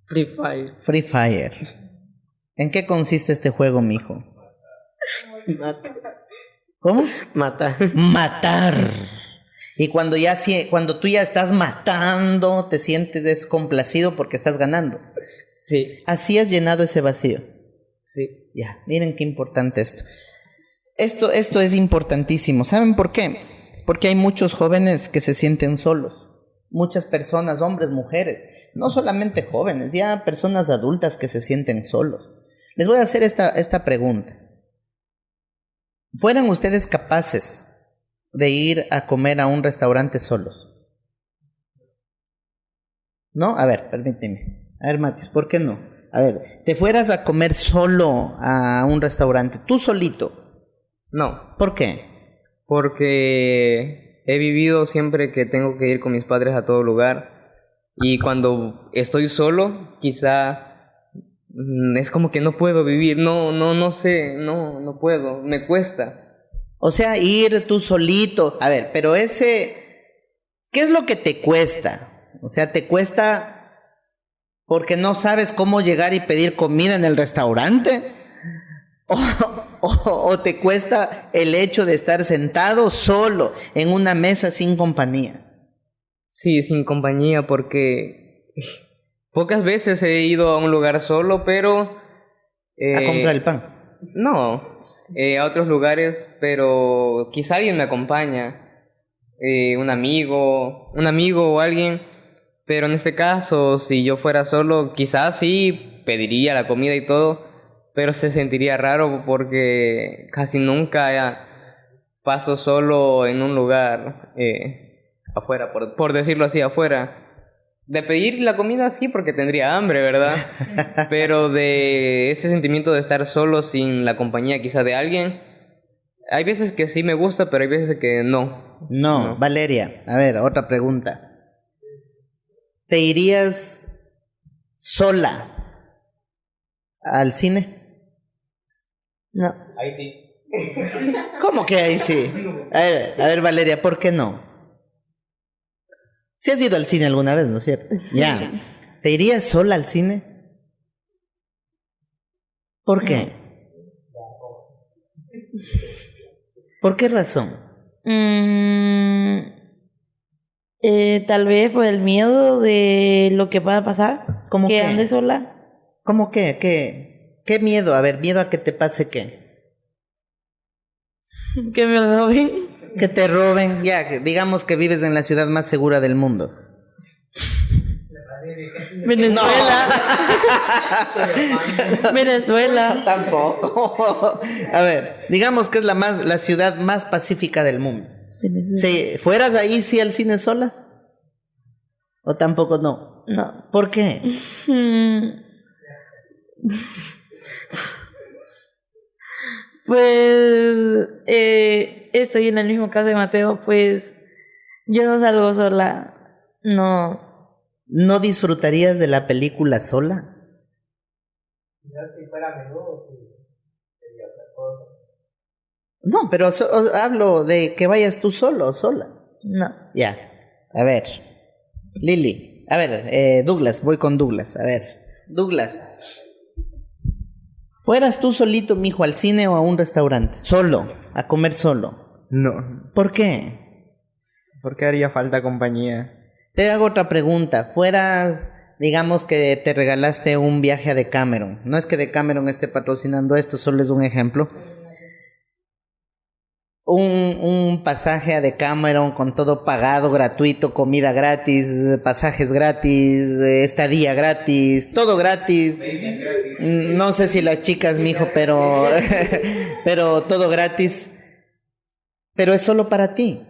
Free Fire. Free Fire. ¿En qué consiste este juego, mijo? Mata. ¿Cómo? Mata. Matar. Y cuando tú ya estás matando, te sientes descomplacido porque estás ganando. Sí. Así has llenado ese vacío. Sí. Ya, miren qué importante esto. Esto es importantísimo. ¿Saben por qué? Porque hay muchos jóvenes que se sienten solos. Muchas personas, hombres, mujeres, no solamente jóvenes, ya personas adultas que se sienten solos. Les voy a hacer esta pregunta. ¿Fueran ustedes capaces de ir a comer a un restaurante solos? ¿No? A ver, permíteme. A ver, Matius, ¿por qué no? A ver, te fueras a comer solo a un restaurante, tú solito. No, ¿Por qué? porque he vivido siempre que tengo que ir con mis padres a todo lugar, y cuando estoy solo, quizá es como que no puedo vivir, no sé, no puedo, me cuesta. O sea, ir tú solito. A ver, pero ¿qué es lo que te cuesta? O sea, ¿te cuesta porque no sabes cómo llegar y pedir comida en el restaurante? ¿O te cuesta el hecho de estar sentado solo en una mesa sin compañía? Sí, sin compañía, porque pocas veces he ido a un lugar solo, pero... A comprar el pan. No, a otros lugares, pero quizá alguien me acompaña, un amigo o alguien, pero en este caso, si yo fuera solo, quizás sí pediría la comida y todo, pero se sentiría raro porque casi nunca paso solo en un lugar afuera, por decirlo así, afuera. De pedir la comida sí, porque tendría hambre, ¿verdad? Pero de ese sentimiento de estar solo sin la compañía quizá de alguien, hay veces que sí me gusta, pero hay veces que no. No, Valeria, a ver, otra pregunta. ¿Te irías sola al cine? No. Ahí sí. ¿Cómo que ahí sí? A ver, Valeria, ¿por qué no? Si has ido al cine alguna vez, ¿no es cierto? Ya. ¿Te irías sola al cine? ¿Por qué? ¿Por qué razón? Tal vez por el miedo de lo que pueda pasar. ¿Cómo que qué? ande sola. ¿Cómo qué? ¿Qué miedo? A ver, miedo a que te pase qué. Que me lo ven. Que te roben, ya, digamos que vives en la ciudad más segura del mundo. Venezuela. Venezuela. Tampoco. A ver, digamos que es la ciudad más pacífica del mundo. Venezuela. ¿Fueras ahí sí al cine sola? ¿O tampoco no? No. ¿Por qué? Pues estoy en el mismo caso de Mateo, pues yo no salgo sola, no. ¿No disfrutarías de la película sola? No, pero hablo de que vayas tú solo o sola. No. Ya, a ver, Lili, a ver, Douglas, voy con Douglas, a ver, Douglas, ¿fueras tú solito, mijo, al cine o a un restaurante? Solo, a comer solo. No, ¿Por qué? porque haría falta compañía. Te hago otra pregunta, fueras, digamos que te regalaste un viaje a Decameron, no es que Decameron esté patrocinando esto, solo es un ejemplo. Un pasaje a Decameron con todo pagado, gratuito, comida gratis, pasajes gratis, estadía gratis, todo gratis. No sé si las chicas, mijo, pero pero todo gratis. Pero es solo para ti.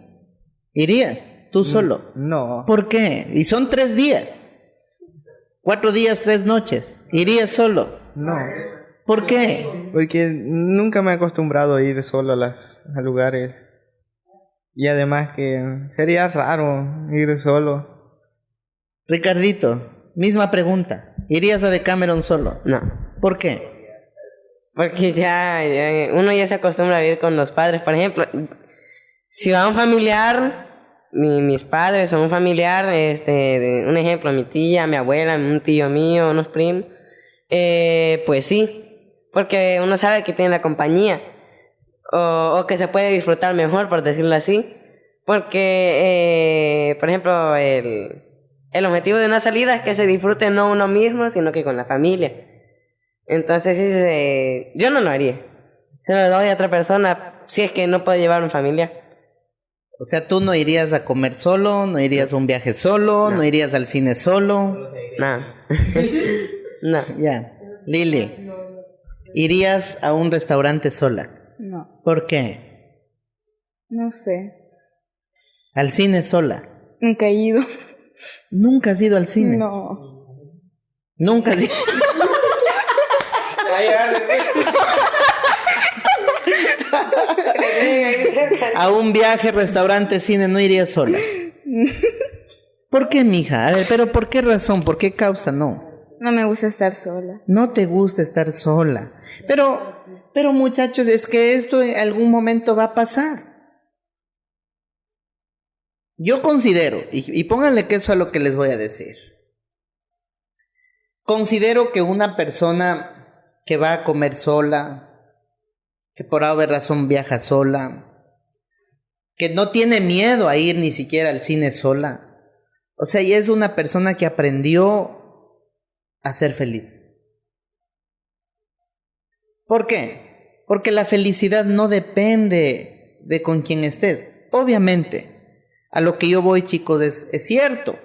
¿Irías? ¿Tú solo? No, ¿Por qué? Y son 3 días. 4 días, 3 noches. ¿Irías solo? no, ¿Por qué? porque nunca me he acostumbrado a ir solo a lugares. Y además que sería raro ir solo. Ricardito, misma pregunta. ¿Irías a Decameron solo? No. ¿Por qué? Porque uno ya se acostumbra a vivir con los padres. Por ejemplo, si va un familiar, mis padres o un familiar, un ejemplo, mi tía, mi abuela, un tío mío, unos primos, pues sí. Porque uno sabe que tiene la compañía. O que se puede disfrutar mejor, por decirlo así. Porque, por ejemplo, el objetivo de una salida es que se disfrute no uno mismo, sino que con la familia. Entonces, yo no lo haría. Se lo doy a otra persona si es que no puede llevar una familia. O sea, tú no irías a comer solo, no irías a un viaje solo, no irías al cine solo. No. No. Ya. Lili, ¿irías a un restaurante sola? No, ¿Por qué? no sé. ¿Al cine sola? Nunca he ido. ¿Nunca has ido al cine? No. ¿Nunca has ido? A un viaje, restaurante, cine, no irías sola. ¿Por qué, mija? A ver, pero ¿por qué razón? ¿Por qué causa? No. No me gusta estar sola. No te gusta estar sola. Pero muchachos, es que esto en algún momento va a pasar. Yo considero, y pónganle queso a lo que les voy a decir. Considero que una persona que va a comer sola, que por alguna razón viaja sola, que no tiene miedo a ir ni siquiera al cine sola, o sea, ella es una persona que aprendió a ser feliz. ¿Por qué? Porque la felicidad no depende de con quién estés. Obviamente, a lo que yo voy, chicos, es cierto.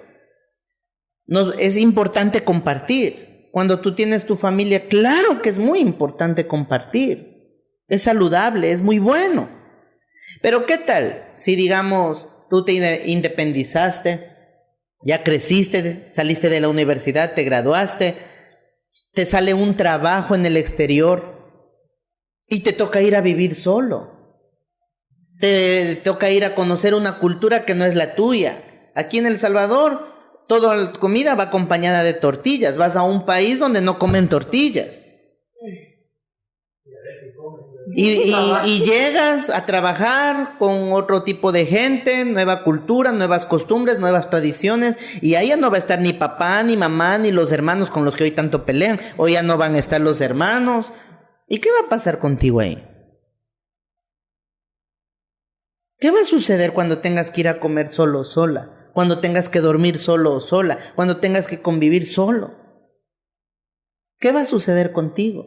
Es importante compartir. Cuando tú tienes tu familia, claro que es muy importante compartir. Es saludable, es muy bueno. Pero ¿qué tal si, digamos, tú te independizaste, ya creciste, saliste de la universidad, te graduaste, te sale un trabajo en el exterior y te toca ir a vivir solo? Te toca ir a conocer una cultura que no es la tuya. Aquí en El Salvador, toda la comida va acompañada de tortillas. Vas a un país donde no comen tortillas. Y llegas a trabajar con otro tipo de gente, nueva cultura, nuevas costumbres, nuevas tradiciones, y ahí ya no va a estar ni papá, ni mamá, ni los hermanos con los que hoy tanto pelean. Hoy ya no van a estar los hermanos. ¿Y qué va a pasar contigo ahí? ¿Qué va a suceder cuando tengas que ir a comer solo o sola? Cuando tengas que dormir solo o sola, cuando tengas que convivir solo. ¿qué va a suceder contigo?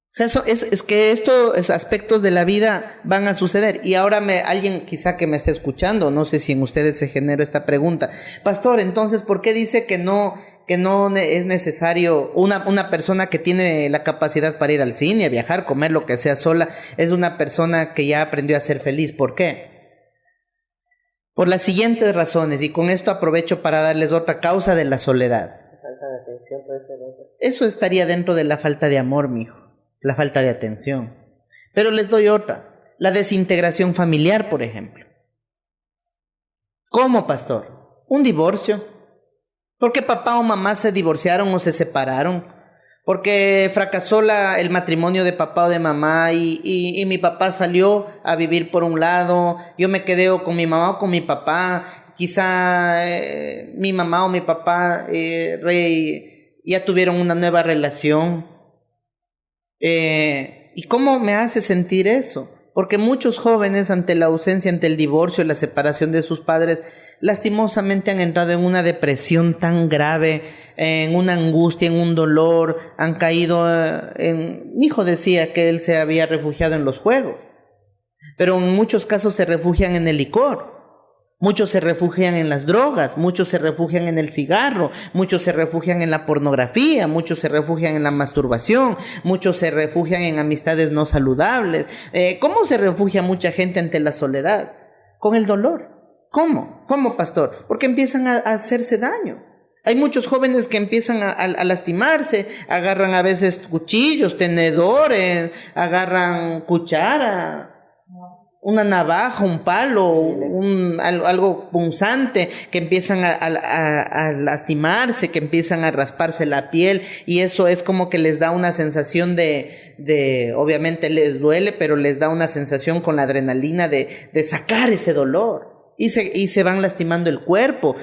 O sea, es que estos aspectos de la vida van a suceder. Y ahora alguien quizá que me esté escuchando, no sé si en ustedes se generó esta pregunta. Pastor, entonces, ¿por qué dice que no es necesario una persona que tiene la capacidad para ir al cine, a viajar, comer lo que sea sola, es una persona que ya aprendió a ser feliz? ¿Por qué? Por las siguientes razones, y con esto aprovecho para darles otra causa de la soledad. Falta de atención puede ser otra. Eso estaría dentro de la falta de amor, mijo, la falta de atención. Pero les doy otra, la desintegración familiar, por ejemplo. ¿Cómo, pastor? Un divorcio. Porque papá o mamá se divorciaron o se separaron. Porque fracasó el matrimonio de papá o de mamá y mi papá salió a vivir por un lado, yo me quedé o con mi mamá o con mi papá, quizá mi mamá o mi papá ya tuvieron una nueva relación. ¿Y cómo me hace sentir eso? Porque muchos jóvenes ante la ausencia, ante el divorcio, la separación de sus padres, lastimosamente han entrado en una depresión tan grave, en una angustia, en un dolor, han caído mi hijo decía que él se había refugiado en los juegos, pero en muchos casos se refugian en el licor, muchos se refugian en las drogas, muchos se refugian en el cigarro, muchos se refugian en la pornografía, muchos se refugian en la masturbación, muchos se refugian en amistades no saludables. ¿Cómo se refugia mucha gente ante la soledad? Con el dolor. ¿Cómo? ¿Cómo, pastor? Porque empiezan a hacerse daño. Hay muchos jóvenes que empiezan a lastimarse, agarran a veces cuchillos, tenedores, agarran cuchara, una navaja, un palo, algo punzante, que empiezan a lastimarse, que empiezan a rasparse la piel, y eso es como que les da una sensación de obviamente les duele, pero les da una sensación con la adrenalina de sacar ese dolor. Y se van lastimando el cuerpo.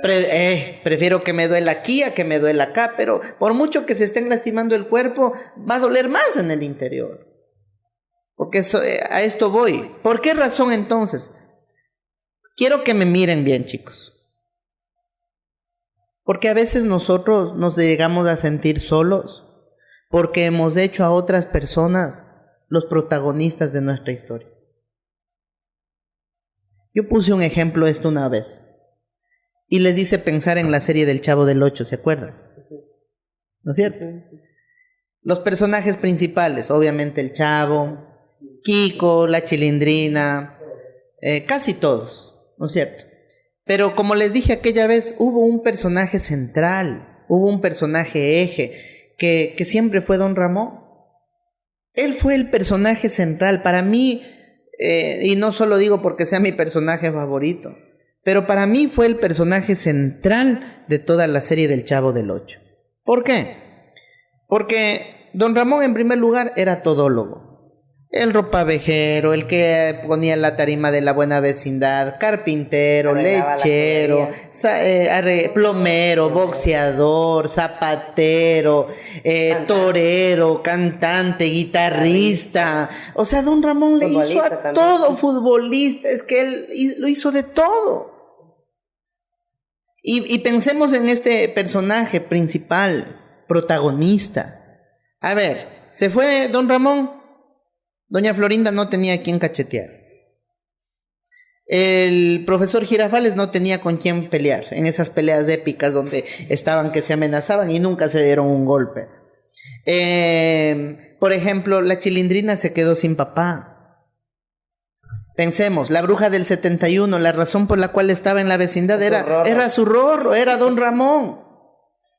Prefiero que me duela aquí a que me duela acá, pero por mucho que se estén lastimando el cuerpo, va a doler más en el interior. Porque a esto voy. ¿Por qué razón entonces? Quiero que me miren bien, chicos. Porque a veces nosotros nos llegamos a sentir solos, porque hemos hecho a otras personas los protagonistas de nuestra historia. Yo puse un ejemplo esto una vez y les hice pensar en la serie del Chavo del Ocho, ¿se acuerdan? ¿No es cierto? Los personajes principales, obviamente el Chavo, Kiko, la Chilindrina, casi todos, ¿no es cierto? Pero como les dije aquella vez, hubo un personaje central, hubo un personaje eje, que siempre fue Don Ramón. Él fue el personaje central para mí. Y no solo digo porque sea mi personaje favorito, pero para mí fue el personaje central de toda la serie del Chavo del Ocho. ¿Por qué? Porque Don Ramón, en primer lugar, era todólogo. El ropavejero, el que ponía la tarima de la buena vecindad, carpintero, lechero, plomero, boxeador, zapatero, torero, cantante, guitarrista. O sea, Don Ramón le hizo a todo, futbolista, es que él lo hizo de todo. Y pensemos en este personaje principal, protagonista. A ver, se fue Don Ramón. Doña Florinda no tenía a quien cachetear. El profesor Girafales no tenía con quién pelear en esas peleas épicas donde estaban que se amenazaban y nunca se dieron un golpe. Por ejemplo, la Chilindrina se quedó sin papá. Pensemos, la bruja del 71, la razón por la cual estaba en la vecindad era su rorro, era Don Ramón,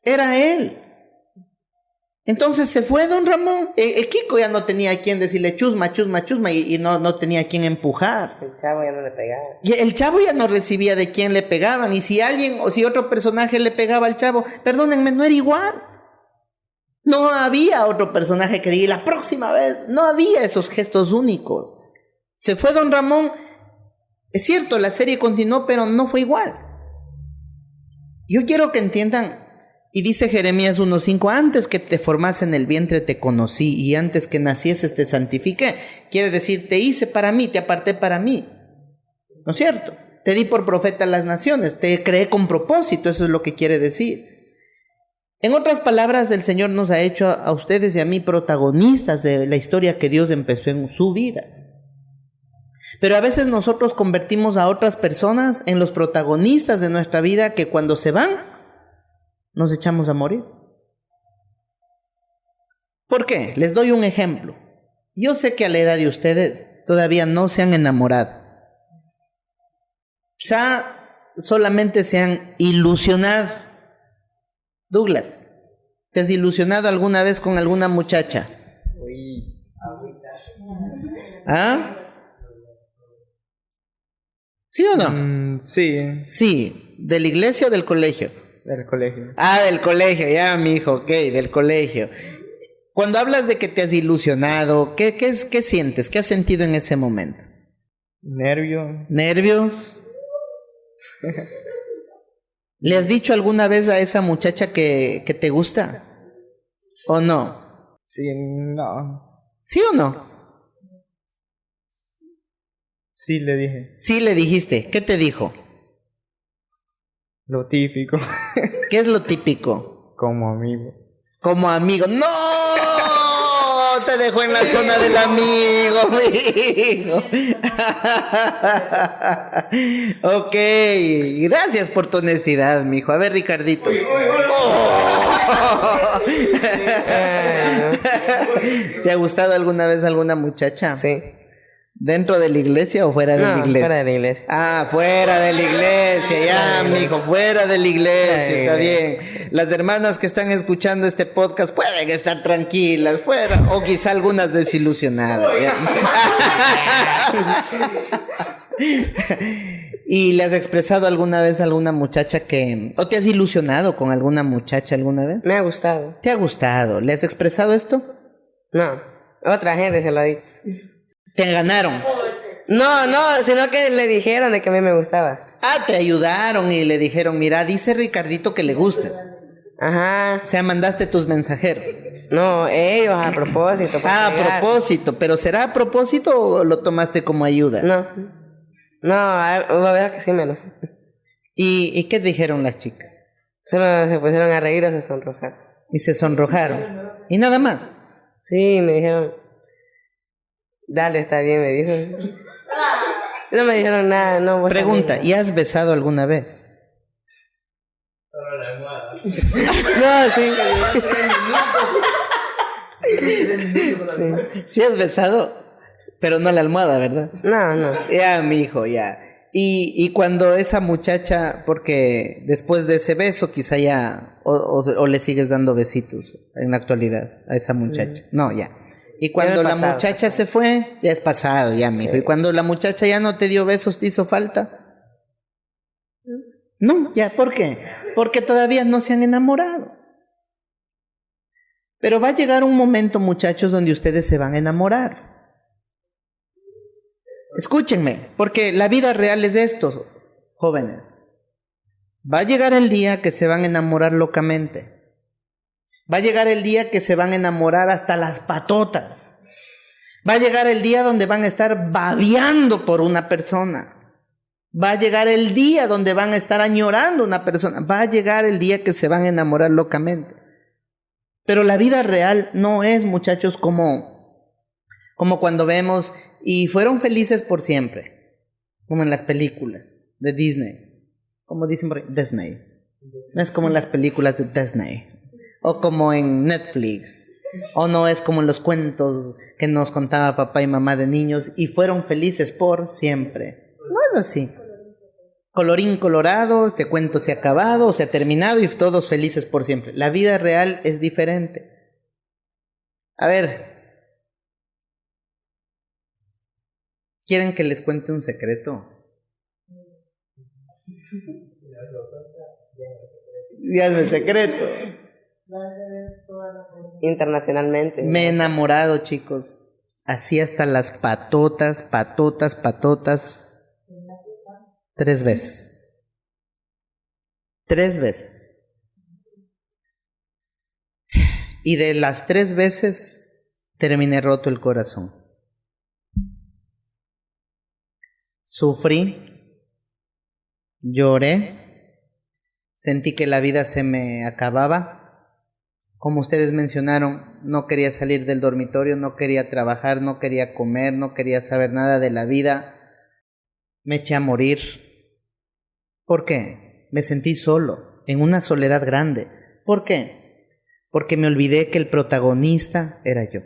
era él. Entonces se fue Don Ramón. Kiko ya no tenía a quien decirle chusma, chusma, chusma, y no tenía a quien empujar. El Chavo ya no le pegaba. Y el Chavo ya no recibía de quién le pegaban. Y si alguien o si otro personaje le pegaba al Chavo, perdónenme, no era igual. No había otro personaje que diga la próxima vez. No había esos gestos únicos. Se fue Don Ramón. Es cierto, la serie continuó, pero no fue igual. Yo quiero que entiendan. Y dice Jeremías 1:5, antes que te formase en el vientre te conocí, y antes que nacieses te santifiqué. Quiere decir, te hice para mí, te aparté para mí. ¿No es cierto? Te di por profeta a las naciones, te creé con propósito, eso es lo que quiere decir. En otras palabras, el Señor nos ha hecho a ustedes y a mí protagonistas de la historia que Dios empezó en su vida. Pero a veces nosotros convertimos a otras personas en los protagonistas de nuestra vida, que cuando se van, nos echamos a morir. ¿Por qué? Les doy un ejemplo. Yo sé que a la edad de ustedes todavía no se han enamorado. Quizá solamente se han ilusionado. Douglas, ¿te has ilusionado alguna vez con alguna muchacha? ¿Ah? ¿Sí o no? Sí, Sí. ¿De la iglesia o del colegio? del colegio. Ah, del colegio, ya, mi hijo, ok, del colegio. Cuando hablas de que te has ilusionado, ¿qué sientes? ¿Qué has sentido en ese momento? Nervio. ¿Nervios? ¿Le has dicho alguna vez a esa muchacha que te gusta? ¿O no? Sí, no. ¿Sí o no? Sí, le dije. Sí le dijiste. ¿Qué te dijo? Lo típico. ¿Qué es lo típico? Como amigo. Como amigo. ¡No! Te dejó en la zona del amigo, mijo. Ok, gracias por tu honestidad, mijo. A ver, Ricardito. Oh. ¿Te ha gustado alguna vez alguna muchacha? Sí. ¿Dentro de la iglesia o fuera de la iglesia? Fuera de la iglesia. Ah, fuera de la iglesia, ya, mijo, fuera de la iglesia, está bien. Las hermanas que están escuchando este podcast pueden estar tranquilas, fuera, o quizá algunas desilusionadas. ¿Ya? ¿Y le has expresado alguna vez a alguna muchacha o te has ilusionado con alguna muchacha alguna vez? Me ha gustado. ¿Te ha gustado? ¿Le has expresado esto? No, otra gente se lo ha dicho. Te ganaron. No, sino que le dijeron de que a mí me gustaba. Ah, te ayudaron y le dijeron, mira, dice Ricardito que le gustas. Ajá. O sea, mandaste tus mensajeros. No, ellos a propósito. Ah, a propósito. ¿Pero será a propósito o lo tomaste como ayuda? No, a ver que sí menos. ¿Y qué dijeron las chicas? Solo se pusieron a reír o se sonrojaron. Y se sonrojaron. ¿Y nada más? Sí, me dijeron, dale, está bien, me dijo. No me dijeron nada, no. vos Pregunta, también. ¿y has besado alguna vez? No, sí. Sí. Sí has besado, pero no la almohada, ¿verdad? No. Ya, mi hijo, ya. Y cuando esa muchacha, porque después de ese beso quizá ya, o le sigues dando besitos en la actualidad a esa muchacha. No, ya. Y cuando la muchacha se fue, ya es pasado, ya, mijo. Sí. Y cuando la muchacha ya no te dio besos, ¿te hizo falta? No, ya, ¿por qué? Porque todavía no se han enamorado. Pero va a llegar un momento, muchachos, donde ustedes se van a enamorar. Escúchenme, porque la vida real es esto, jóvenes. Va a llegar el día que se van a enamorar locamente. Va a llegar el día que se van a enamorar hasta las patotas. Va a llegar el día donde van a estar babeando por una persona. Va a llegar el día donde van a estar añorando a una persona. Va a llegar el día que se van a enamorar locamente. Pero la vida real no es, muchachos, como cuando vemos y fueron felices por siempre, como en las películas de Disney. Como dicen por ahí, Disney. No es como en las películas de Disney. O como en Netflix. O no es como en los cuentos que nos contaba papá y mamá de niños y fueron felices por siempre. No es así. Colorín colorado, este cuento se ha acabado, se ha terminado y todos felices por siempre. La vida real es diferente. A ver, ¿quieren que les cuente un secreto? Ya es el secreto. Internacionalmente. Me he enamorado, chicos. Así hasta las patotas. 3 veces. 3 veces. Y de las 3 veces terminé roto el corazón. Sufrí. lloré, sentí que la vida se me acababa. Como ustedes mencionaron, no quería salir del dormitorio, no quería trabajar, no quería comer, no quería saber nada de la vida. Me eché a morir. ¿Por qué? Me sentí solo, en una soledad grande. ¿Por qué? Porque me olvidé que el protagonista era yo.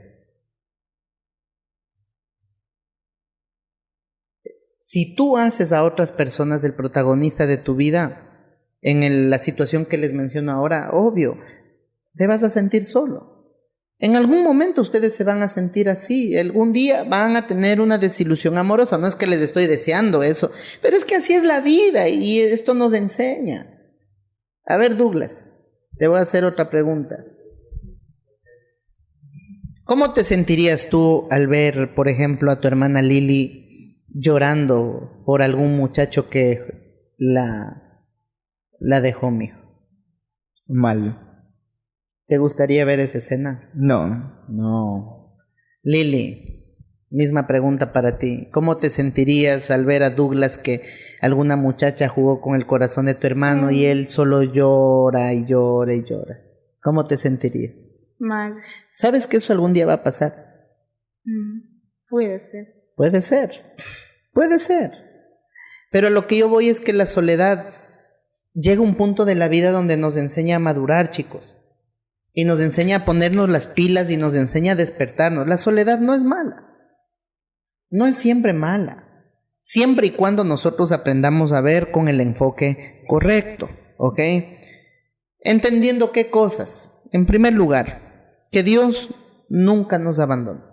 Si tú haces a otras personas el protagonista de tu vida, la situación que les menciono ahora, obvio, te vas a sentir solo. En algún momento ustedes se van a sentir así, algún día van a tener una desilusión amorosa, no es que les estoy deseando eso, pero es que así es la vida y esto nos enseña. A ver, Douglas, te voy a hacer otra pregunta. ¿Cómo te sentirías tú al ver, por ejemplo, a tu hermana Lili llorando por algún muchacho que la dejó, mijo? Mal. ¿Te gustaría ver esa escena? No. No. Lili, misma pregunta para ti. ¿Cómo te sentirías al ver a Douglas que alguna muchacha jugó con el corazón de tu hermano y él solo llora y llora y llora? ¿Cómo te sentirías? Mal. ¿Sabes que eso algún día va a pasar? Puede ser. Puede ser. Puede ser. Pero lo que yo voy es que la soledad llega a un punto de la vida donde nos enseña a madurar, chicos. Y nos enseña a ponernos las pilas y nos enseña a despertarnos. La soledad no es mala. No es siempre mala. Siempre y cuando nosotros aprendamos a ver con el enfoque correcto. ¿Ok? Entendiendo qué cosas. En primer lugar, que Dios nunca nos abandona.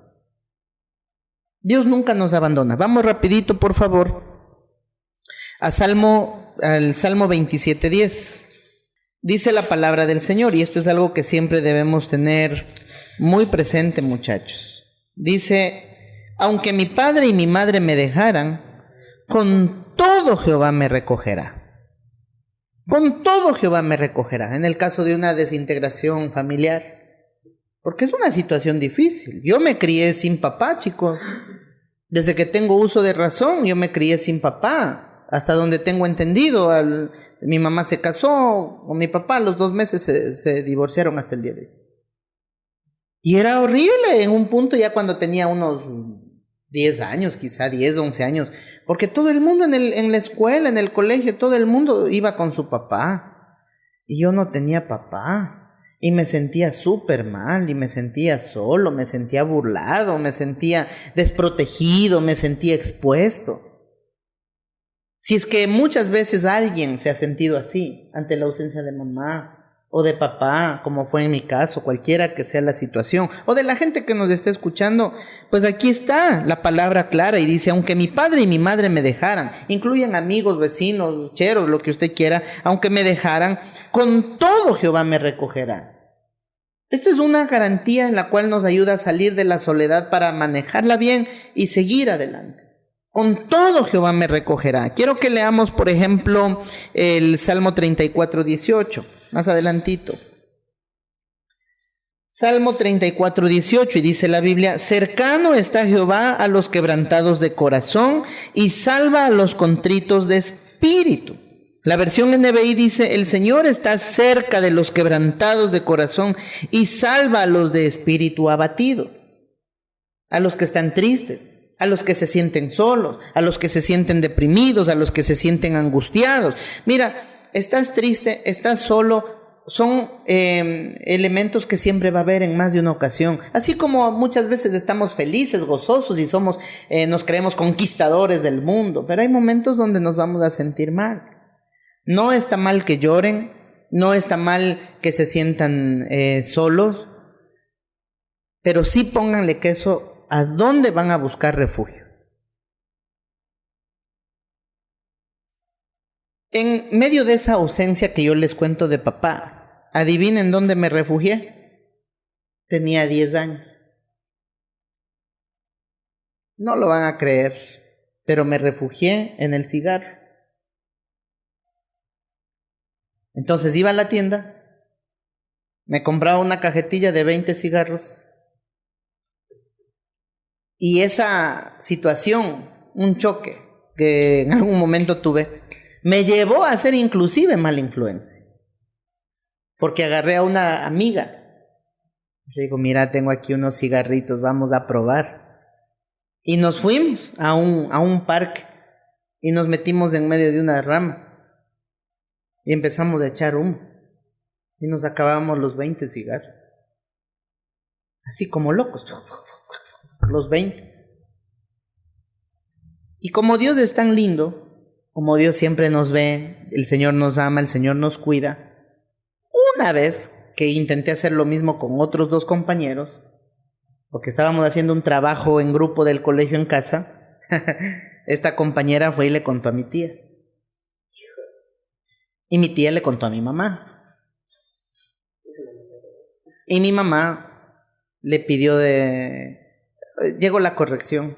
Dios nunca nos abandona. Vamos rapidito, por favor, al Salmo 27:10. Dice la palabra del Señor, y esto es algo que siempre debemos tener muy presente, muchachos. Dice, aunque mi padre y mi madre me dejaran, con todo Jehová me recogerá. Con todo Jehová me recogerá. En el caso de una desintegración familiar. Porque es una situación difícil. Yo me crié sin papá, chicos. Desde que tengo uso de razón, yo me crié sin papá. Hasta donde tengo entendido, mi mamá se casó con mi papá, a los 2 meses se divorciaron hasta el día de hoy. Y era horrible en un punto ya cuando tenía unos 10 años, quizá 10, 11 años, porque todo el mundo en la escuela, en el colegio, todo el mundo iba con su papá. Y yo no tenía papá. Y me sentía súper mal, y me sentía solo, me sentía burlado, me sentía desprotegido, me sentía expuesto. Si es que muchas veces alguien se ha sentido así ante la ausencia de mamá o de papá, como fue en mi caso, cualquiera que sea la situación, o de la gente que nos esté escuchando, pues aquí está la palabra clara y dice, aunque mi padre y mi madre me dejaran, incluyen amigos, vecinos, cheros, lo que usted quiera, aunque me dejaran, con todo Jehová me recogerá. Esto es una garantía en la cual nos ayuda a salir de la soledad para manejarla bien y seguir adelante. Con todo Jehová me recogerá. Quiero que leamos, por ejemplo, el Salmo 34:18, más adelantito. Salmo 34:18, y dice la Biblia, cercano está Jehová a los quebrantados de corazón y salva a los contritos de espíritu. La versión NBI dice, el Señor está cerca de los quebrantados de corazón y salva a los de espíritu abatido, a los que están tristes, a los que se sienten solos, a los que se sienten deprimidos, a los que se sienten angustiados. Mira, estás triste, estás solo, son elementos que siempre va a haber en más de una ocasión. Así como muchas veces estamos felices, gozosos y nos creemos conquistadores del mundo, pero hay momentos donde nos vamos a sentir mal. No está mal que lloren, no está mal que se sientan solos, pero sí pónganle queso. ¿A dónde van a buscar refugio? En medio de esa ausencia que yo les cuento de papá, ¿adivinen dónde me refugié? Tenía 10 años. No lo van a creer, pero me refugié en el cigarro. Entonces iba a la tienda, me compraba una cajetilla de 20 cigarros. Y esa situación, un choque que en algún momento tuve, Me llevó a ser inclusive mala influencia. Porque agarré a una amiga. Le digo, mira, tengo aquí unos cigarritos, vamos a probar. Y nos fuimos a un parque y nos metimos en medio de unas ramas. Y empezamos a echar humo. Y nos acabamos los 20 cigarros. Así como locos. Los 20. Y como Dios es tan lindo, como Dios siempre nos ve, el Señor nos ama, el Señor nos cuida. Una vez que intenté hacer lo mismo con otros 2 compañeros, porque estábamos haciendo un trabajo en grupo del colegio en casa, esta compañera fue y le contó a mi tía. Y mi tía le contó a mi mamá. Y mi mamá le pidió llegó la corrección.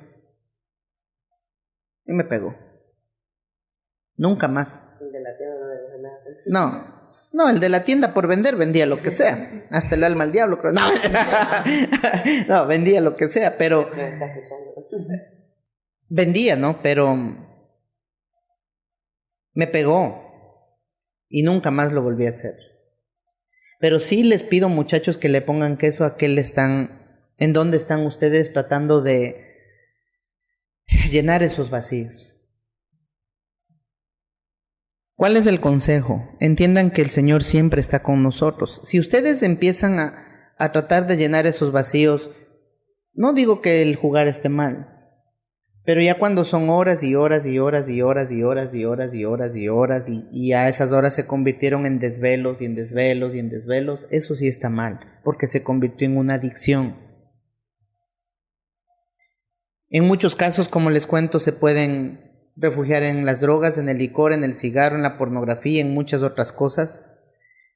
Y me pegó. Nunca más. No, el de la tienda por vender vendía lo que sea. Hasta el alma al diablo. No, no, vendía lo que sea, pero... Vendía, ¿no? Pero... Me pegó. Y nunca más lo volví a hacer. Pero sí les pido, muchachos, que le pongan queso a qué le están... ¿En dónde están ustedes tratando de llenar esos vacíos? ¿Cuál es el consejo? Entiendan que el Señor siempre está con nosotros. Si ustedes empiezan a tratar de llenar esos vacíos, no digo que el jugar esté mal, pero ya cuando son horas y horas y horas y horas y horas y horas y horas y horas y a esas horas se convirtieron en desvelos y en desvelos y en desvelos, eso sí está mal, porque se convirtió en una adicción. En muchos casos, como les cuento, se pueden refugiar en las drogas, en el licor, en el cigarro, en la pornografía, en muchas otras cosas.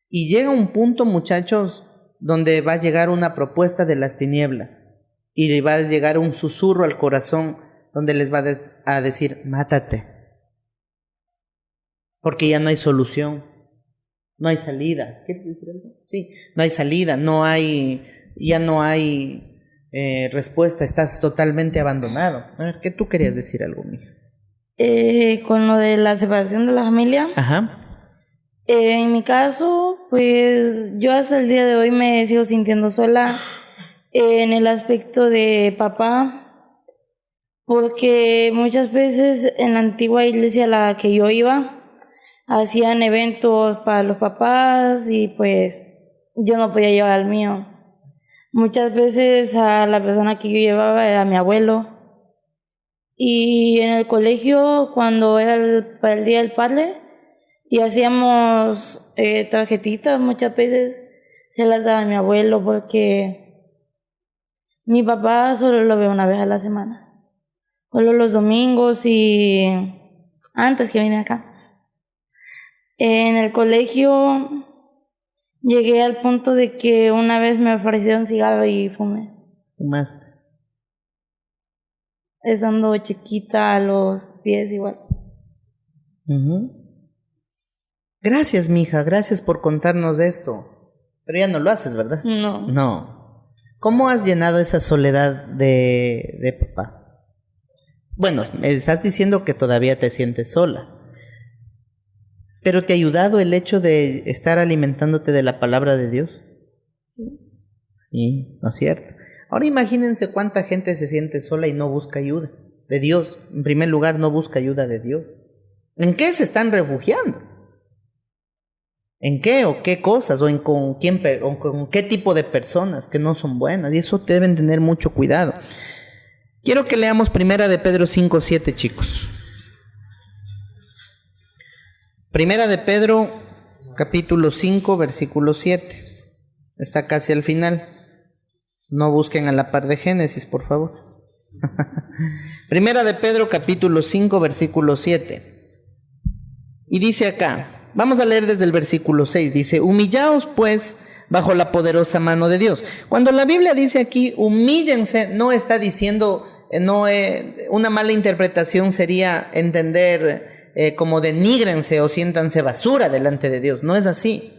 Y llega un punto, muchachos, donde va a llegar una propuesta de las tinieblas y le va a llegar un susurro al corazón donde les va a decir, mátate. Porque ya no hay solución, no hay salida. ¿Quieres decir algo? Sí, no hay salida, ya no hay respuesta, estás totalmente abandonado. A ver, ¿qué tú querías decir algo, mija? Con lo de la separación de la familia. Ajá. En mi caso, pues yo hasta el día de hoy me sigo sintiendo sola en el aspecto de papá, porque muchas veces en la antigua iglesia a la que yo iba, hacían eventos para los papás y pues yo no podía llevar al mío. Muchas veces a la persona que yo llevaba era mi abuelo. Y en el colegio, cuando era para el Día del Padre, y hacíamos tarjetitas, muchas veces se las daba a mi abuelo porque mi papá solo lo ve una vez a la semana. Solo los domingos y antes que vine acá. En el colegio llegué al punto de que una vez me ofrecieron cigarro y fumé. ¿Fumaste? Estando chiquita, a los 10 igual. Gracias, mija, gracias por contarnos esto. Pero ya no lo haces, ¿verdad? No. No. ¿Cómo has llenado esa soledad de papá? Bueno, me estás diciendo que todavía te sientes sola. ¿Pero te ha ayudado el hecho de estar alimentándote de la palabra de Dios? Sí. Sí, ¿no es cierto? Ahora imagínense cuánta gente se siente sola y no busca ayuda de Dios. En primer lugar, no busca ayuda de Dios. ¿En qué se están refugiando? ¿En qué o qué cosas? ¿Con qué tipo de personas que no son buenas? Y eso deben tener mucho cuidado. Quiero que leamos Primera de Pedro 5:7, chicos. Primera de Pedro, capítulo 5, versículo 7. Está casi al final. No busquen a la par de Génesis, por favor. Primera de Pedro, capítulo 5, versículo 7. Y dice acá, vamos a leer desde el versículo 6, dice, humillaos pues bajo la poderosa mano de Dios. Cuando la Biblia dice aquí, humíllense, no está diciendo, una mala interpretación sería entender como denigrense o siéntanse basura delante de Dios. No es así.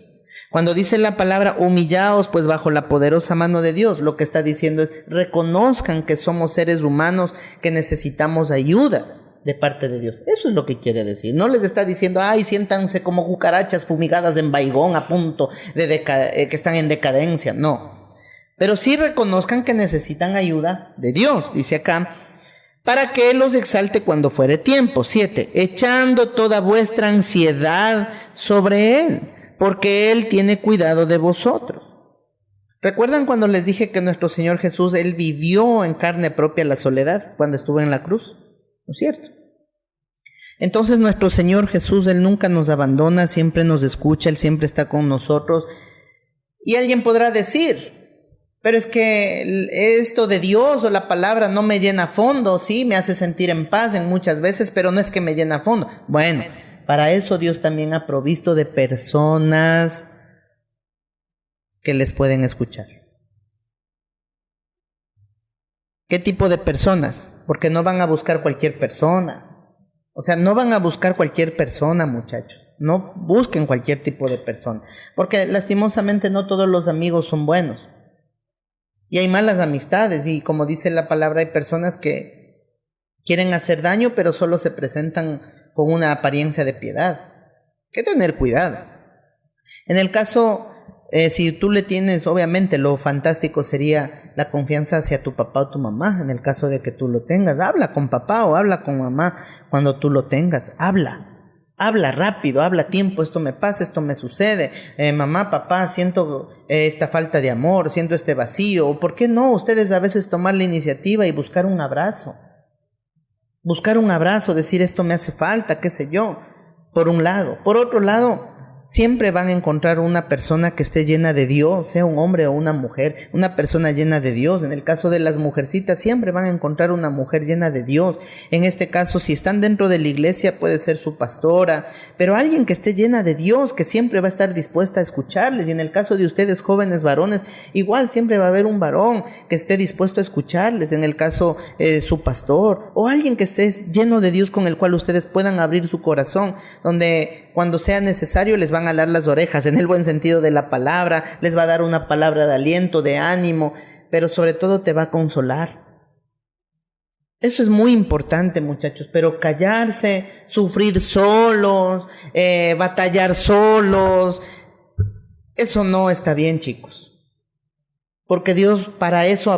Cuando dice la palabra humillaos pues bajo la poderosa mano de Dios, lo que está diciendo es reconozcan que somos seres humanos que necesitamos ayuda. de parte de Dios. Eso es lo que quiere decir. No les está diciendo, ay, siéntanse como cucarachas fumigadas en Baigón a punto de que están en decadencia. No. Pero sí reconozcan que necesitan ayuda de Dios, dice acá, para que Él los exalte cuando fuere tiempo. 7. Echando toda vuestra ansiedad sobre Él, porque Él tiene cuidado de vosotros. ¿Recuerdan cuando les dije que nuestro Señor Jesús, Él vivió en carne propia la soledad cuando estuvo en la cruz? ¿No es cierto? Entonces nuestro Señor Jesús, Él nunca nos abandona, siempre nos escucha, Él siempre está con nosotros. Y alguien podrá decir, pero es que esto de Dios o la palabra no me llena a fondo, sí, me hace sentir en paz en muchas veces, pero no es que me llena a fondo. Bueno, para eso Dios también ha provisto de personas que les pueden escuchar. ¿Qué tipo de personas? Porque no van a buscar cualquier persona. O sea, no van a buscar cualquier persona, muchachos. No busquen cualquier tipo de persona. Porque lastimosamente no todos los amigos son buenos. Y hay malas amistades. Y como dice la palabra, hay personas que quieren hacer daño, pero solo se presentan con una apariencia de piedad. Hay que tener cuidado. En el caso, si tú le tienes, obviamente lo fantástico sería la confianza hacia tu papá o tu mamá. En el caso de que tú lo tengas, habla con papá o habla con mamá cuando tú lo tengas. Habla rápido, habla a tiempo, esto me pasa, esto me sucede, mamá, papá, siento esta falta de amor, siento este vacío. ¿O por qué no ustedes a veces tomar la iniciativa y buscar un abrazo? Buscar un abrazo, decir esto me hace falta, qué sé yo, por un lado. Por otro lado, siempre van a encontrar una persona que esté llena de Dios, sea un hombre o una mujer, una persona llena de Dios. En el caso de las mujercitas, siempre van a encontrar una mujer llena de Dios. En este caso, si están dentro de la iglesia, puede ser su pastora, pero alguien que esté llena de Dios, que siempre va a estar dispuesta a escucharles. Y en el caso de ustedes, jóvenes varones, igual siempre va a haber un varón que esté dispuesto a escucharles. En el caso su pastor, o alguien que esté lleno de Dios con el cual ustedes puedan abrir su corazón, donde cuando sea necesario les van a alar las orejas, en el buen sentido de la palabra, les va a dar una palabra de aliento, de ánimo, pero sobre todo te va a consolar. Eso es muy importante, muchachos, pero callarse, sufrir solos, batallar solos, eso no está bien, chicos. Porque Dios para eso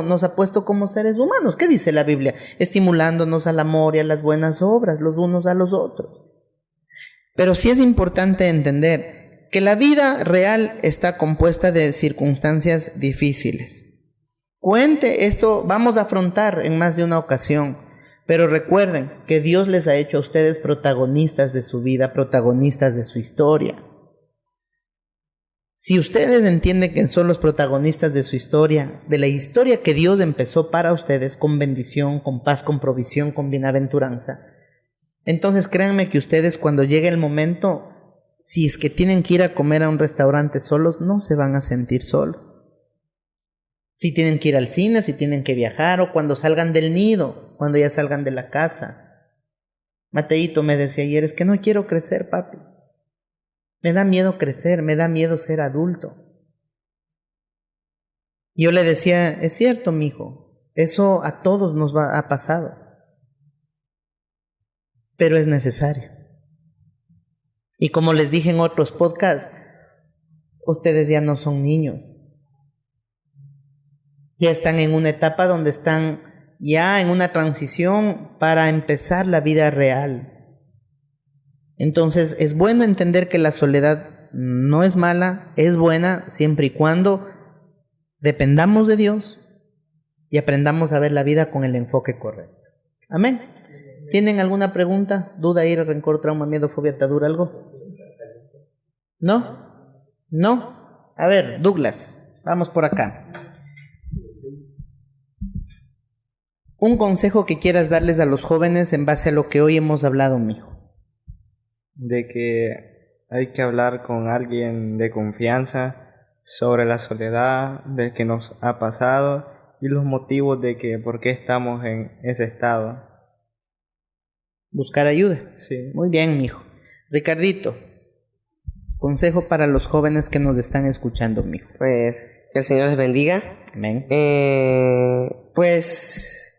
nos ha puesto como seres humanos. ¿Qué dice la Biblia? Estimulándonos al amor y a las buenas obras, los unos a los otros. Pero sí es importante entender que la vida real está compuesta de circunstancias difíciles. Cuente, esto vamos a afrontar en más de una ocasión, pero recuerden que Dios les ha hecho a ustedes protagonistas de su vida, protagonistas de su historia. Si ustedes entienden que son los protagonistas de su historia, de la historia que Dios empezó para ustedes, con bendición, con paz, con provisión, con bienaventuranza, entonces créanme que ustedes cuando llegue el momento, si es que tienen que ir a comer a un restaurante solos, no se van a sentir solos. Si tienen que ir al cine, si tienen que viajar, o cuando salgan del nido, cuando ya salgan de la casa. Mateito me decía ayer, es que no quiero crecer, papi. Me da miedo crecer, me da miedo ser adulto. Y yo le decía, es cierto, mijo, eso a todos nos ha pasado. Pero es necesario. Y como les dije en otros podcasts, ustedes ya no son niños. Ya están en una etapa donde están ya en una transición para empezar la vida real. Entonces es bueno entender que la soledad no es mala, es buena siempre y cuando dependamos de Dios y aprendamos a ver la vida con el enfoque correcto. Amén. ¿Tienen alguna pregunta, duda, ira, rencor, trauma, miedo, fobia, atadura, algo? ¿No? ¿No? A ver, Douglas, vamos por acá. Un consejo que quieras darles a los jóvenes en base a lo que hoy hemos hablado, mijo. De que hay que hablar con alguien de confianza sobre la soledad, de que nos ha pasado y los motivos de que por qué estamos en ese estado. Buscar ayuda. Sí. Muy bien, mijo. Ricardito, consejo para los jóvenes que nos están escuchando, mijo. Pues que el Señor les bendiga. Amén. Pues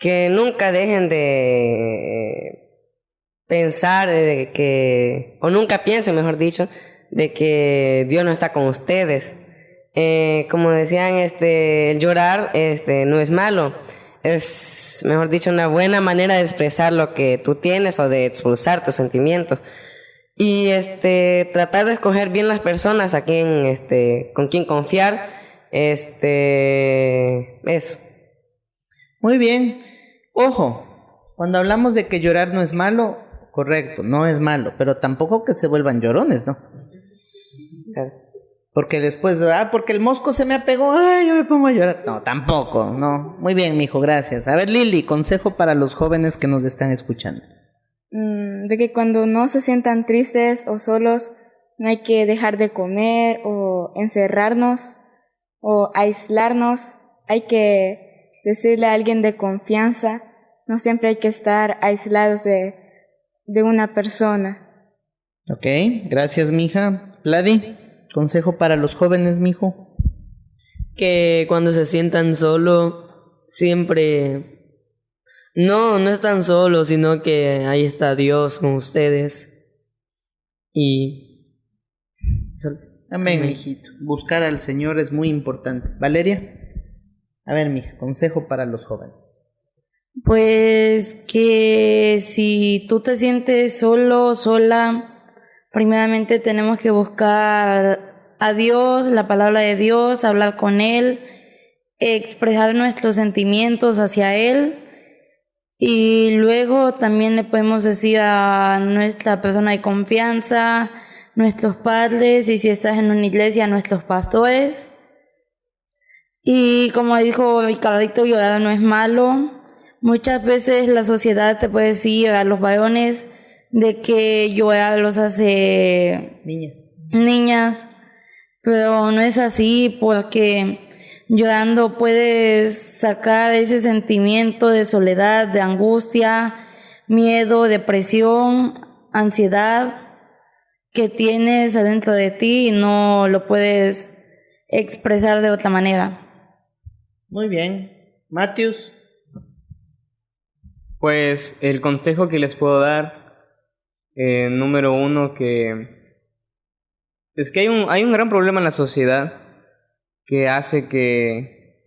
que nunca dejen de pensar de que, o nunca piensen, mejor dicho, de que Dios no está con ustedes. Como decían, el llorar, no es malo. Es, mejor dicho, una buena manera de expresar lo que tú tienes o de expulsar tus sentimientos. Y tratar de escoger bien las personas a quien, con quien confiar. Eso. Muy bien. Ojo, cuando hablamos de que llorar no es malo, correcto, no es malo, pero tampoco que se vuelvan llorones, ¿no? Claro. Porque después, porque el mosco se me apegó, ay, yo me pongo a llorar. No, tampoco, no. Muy bien, mijo, gracias. A ver, Lili, consejo para los jóvenes que nos están escuchando. De que cuando no se sientan tristes o solos, no hay que dejar de comer o encerrarnos o aislarnos. Hay que decirle a alguien de confianza. No siempre hay que estar aislados de una persona. Ok, gracias, mija. Vladi, consejo para los jóvenes, mijo. Que cuando se sientan solos, siempre no están solos, sino que ahí está Dios con ustedes. Y Amén, mijito. Buscar al Señor es muy importante. Valeria, a ver, mija, consejo para los jóvenes. Pues que si tú te sientes solo, sola, primeramente tenemos que buscar a Dios, la palabra de Dios, hablar con Él, expresar nuestros sentimientos hacia Él, y luego también le podemos decir a nuestra persona de confianza, nuestros padres, y si estás en una iglesia, a nuestros pastores. Y como dijo Ricardito, llorar no es malo. Muchas veces la sociedad te puede decir a los varones de que llorar los hace niñas, pero no es así, porque llorando puedes sacar ese sentimiento de soledad, de angustia, miedo, depresión, ansiedad que tienes adentro de ti y no lo puedes expresar de otra manera. Muy bien. Matthews. Pues el consejo que les puedo dar, número uno, que es que hay un gran problema en la sociedad que hace que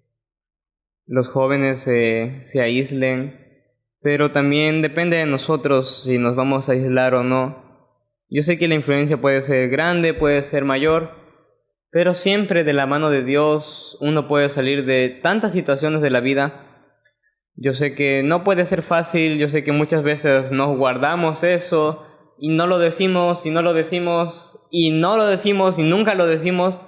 los jóvenes se aíslen, pero también depende de nosotros si nos vamos a aislar o no. Yo sé que la influencia puede ser grande, puede ser mayor, pero siempre de la mano de Dios uno puede salir de tantas situaciones de la vida. Yo sé que no puede ser fácil, yo sé que muchas veces nos guardamos eso y no lo decimos y no lo decimos y no lo decimos y nunca lo decimos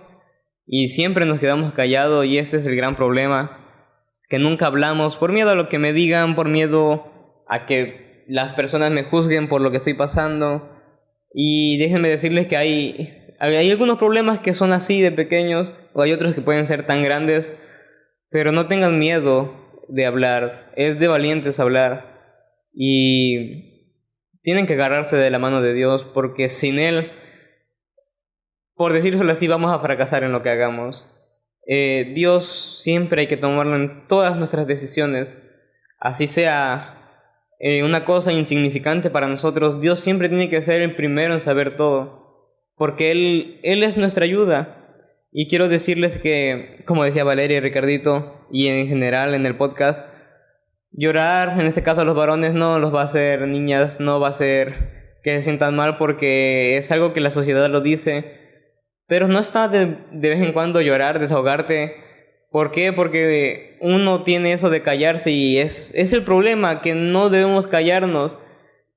y siempre nos quedamos callados, y ese es el gran problema, que nunca hablamos por miedo a lo que me digan, por miedo a que las personas me juzguen por lo que estoy pasando. Y déjenme decirles que hay algunos problemas que son así de pequeños, o hay otros que pueden ser tan grandes, pero no tengan miedo de hablar, es de valientes hablar, y tienen que agarrarse de la mano de Dios, porque sin Él, por decírselo así, vamos a fracasar en lo que hagamos. Dios siempre hay que tomarlo en todas nuestras decisiones, así sea una cosa insignificante para nosotros. Dios siempre tiene que ser el primero en saber todo, porque Él es nuestra ayuda. Y quiero decirles que, como decía Valeria y Ricardito, y en general en el podcast, llorar, en este caso a los varones, no los va a hacer niñas, no va a hacer que se sientan mal, porque es algo que la sociedad lo dice. Pero no está de vez en cuando llorar, desahogarte. ¿Por qué? Porque uno tiene eso de callarse, y es el problema, que no debemos callarnos.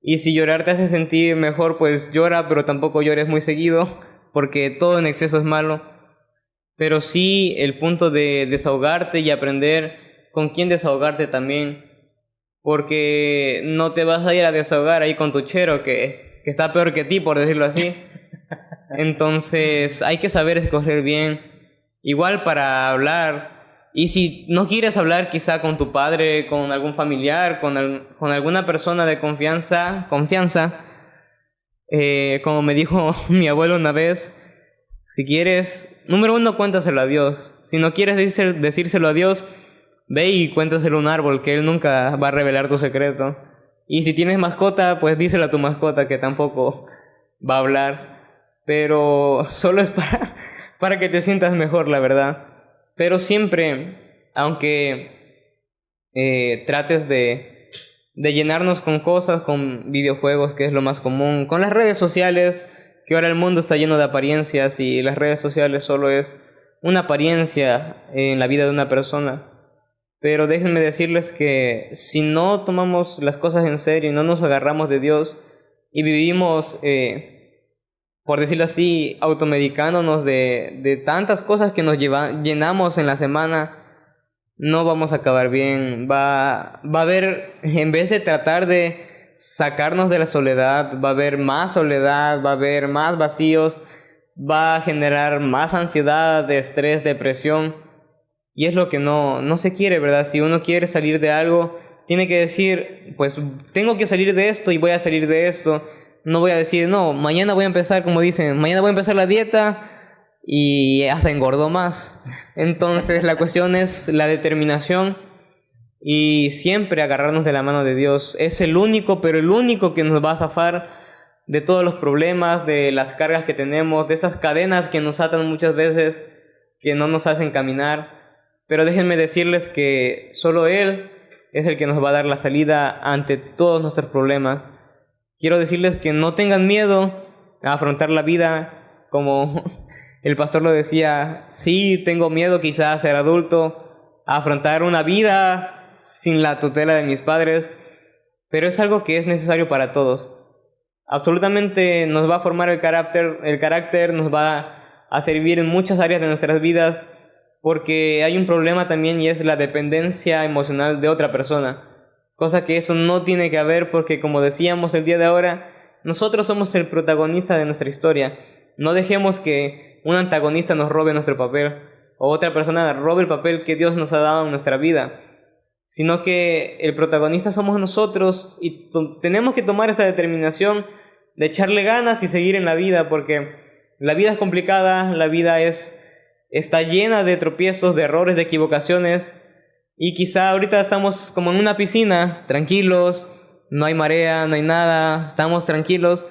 Y si llorar te hace sentir mejor, pues llora, pero tampoco llores muy seguido, porque todo en exceso es malo. Pero sí el punto de desahogarte y aprender con quién desahogarte también. Porque no te vas a ir a desahogar ahí con tu chero que está peor que ti, por decirlo así. Entonces hay que saber escoger bien. Igual para hablar. Y si no quieres hablar quizá con tu padre, con algún familiar, con alguna persona de confianza, como me dijo mi abuelo una vez, si quieres, número uno, cuéntaselo a Dios. Si no quieres decírselo a Dios, ve y cuéntaselo a un árbol, que él nunca va a revelar tu secreto. Y si tienes mascota, pues díselo a tu mascota, que tampoco va a hablar. Pero solo es para que te sientas mejor, la verdad. Pero siempre, aunque trates de llenarnos con cosas, con videojuegos, que es lo más común, con las redes sociales, que ahora el mundo está lleno de apariencias y las redes sociales solo es una apariencia en la vida de una persona. Pero déjenme decirles que si no tomamos las cosas en serio y no nos agarramos de Dios y vivimos, por decirlo así, automedicándonos de tantas cosas que nos llenamos en la semana, no vamos a acabar bien. Va a haber, en vez de tratar de sacarnos de la soledad, va a haber más soledad, va a haber más vacíos, va a generar más ansiedad, estrés, depresión. Y es lo que no se quiere, ¿verdad? Si uno quiere salir de algo, tiene que decir, pues tengo que salir de esto y voy a salir de esto. No voy a decir, no, mañana voy a empezar, como dicen, mañana voy a empezar la dieta y hasta engordó más. Entonces la cuestión es la determinación y siempre agarrarnos de la mano de Dios. Es el único, pero el único que nos va a zafar de todos los problemas, de las cargas que tenemos, de esas cadenas que nos atan muchas veces, que no nos hacen caminar. Pero déjenme decirles que solo Él es el que nos va a dar la salida ante todos nuestros problemas. Quiero decirles que no tengan miedo a afrontar la vida, como el pastor lo decía. Sí, tengo miedo quizás a ser adulto, a afrontar una vida sin la tutela de mis padres, pero es algo que es necesario para todos. Absolutamente nos va a formar el carácter nos va a servir en muchas áreas de nuestras vidas, porque hay un problema también y es la dependencia emocional de otra persona. Cosa que eso no tiene que haber porque, como decíamos el día de ahora, nosotros somos el protagonista de nuestra historia. No dejemos que un antagonista nos robe nuestro papel o otra persona robe el papel que Dios nos ha dado en nuestra vida, sino que el protagonista somos nosotros y tenemos que tomar esa determinación de echarle ganas y seguir en la vida, porque la vida es complicada, la vida está llena de tropiezos, de errores, de equivocaciones. Y quizá ahorita estamos como en una piscina, tranquilos, no hay marea, no hay nada, estamos tranquilos,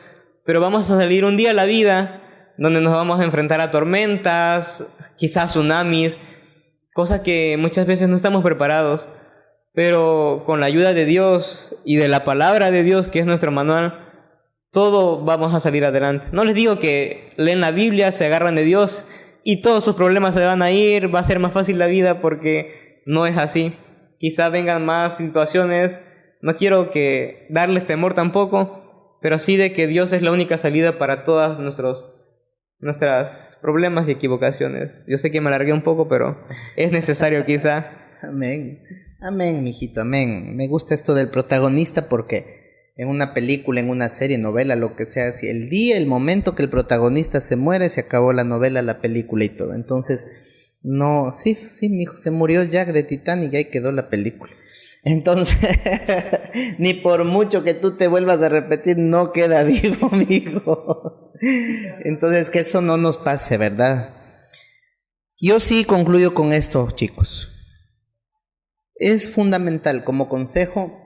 pero vamos a salir un día a la vida donde nos vamos a enfrentar a tormentas, quizás tsunamis, cosas que muchas veces no estamos preparados, pero con la ayuda de Dios y de la palabra de Dios, que es nuestro manual, todo vamos a salir adelante. No les digo que leen la Biblia, se agarran de Dios y todos sus problemas se van a ir, va a ser más fácil la vida, porque no es así. Quizá vengan más situaciones, no quiero darles temor tampoco, pero sí de que Dios es la única salida para todas nuestros problemas y equivocaciones. Yo sé que me alargué un poco, pero es necesario quizá. Amén. Amén, mijito, amén. Me gusta esto del protagonista porque en una película, en una serie, novela, lo que sea, si el día, el momento que el protagonista se muere, se acabó la novela, la película y todo. Entonces, no, sí, mijo, se murió Jack de Titanic y ahí quedó la película. Entonces, ni por mucho que tú te vuelvas a repetir, no queda vivo, mijo. Entonces, que eso no nos pase, ¿verdad? Yo sí concluyo con esto, chicos. Es fundamental como consejo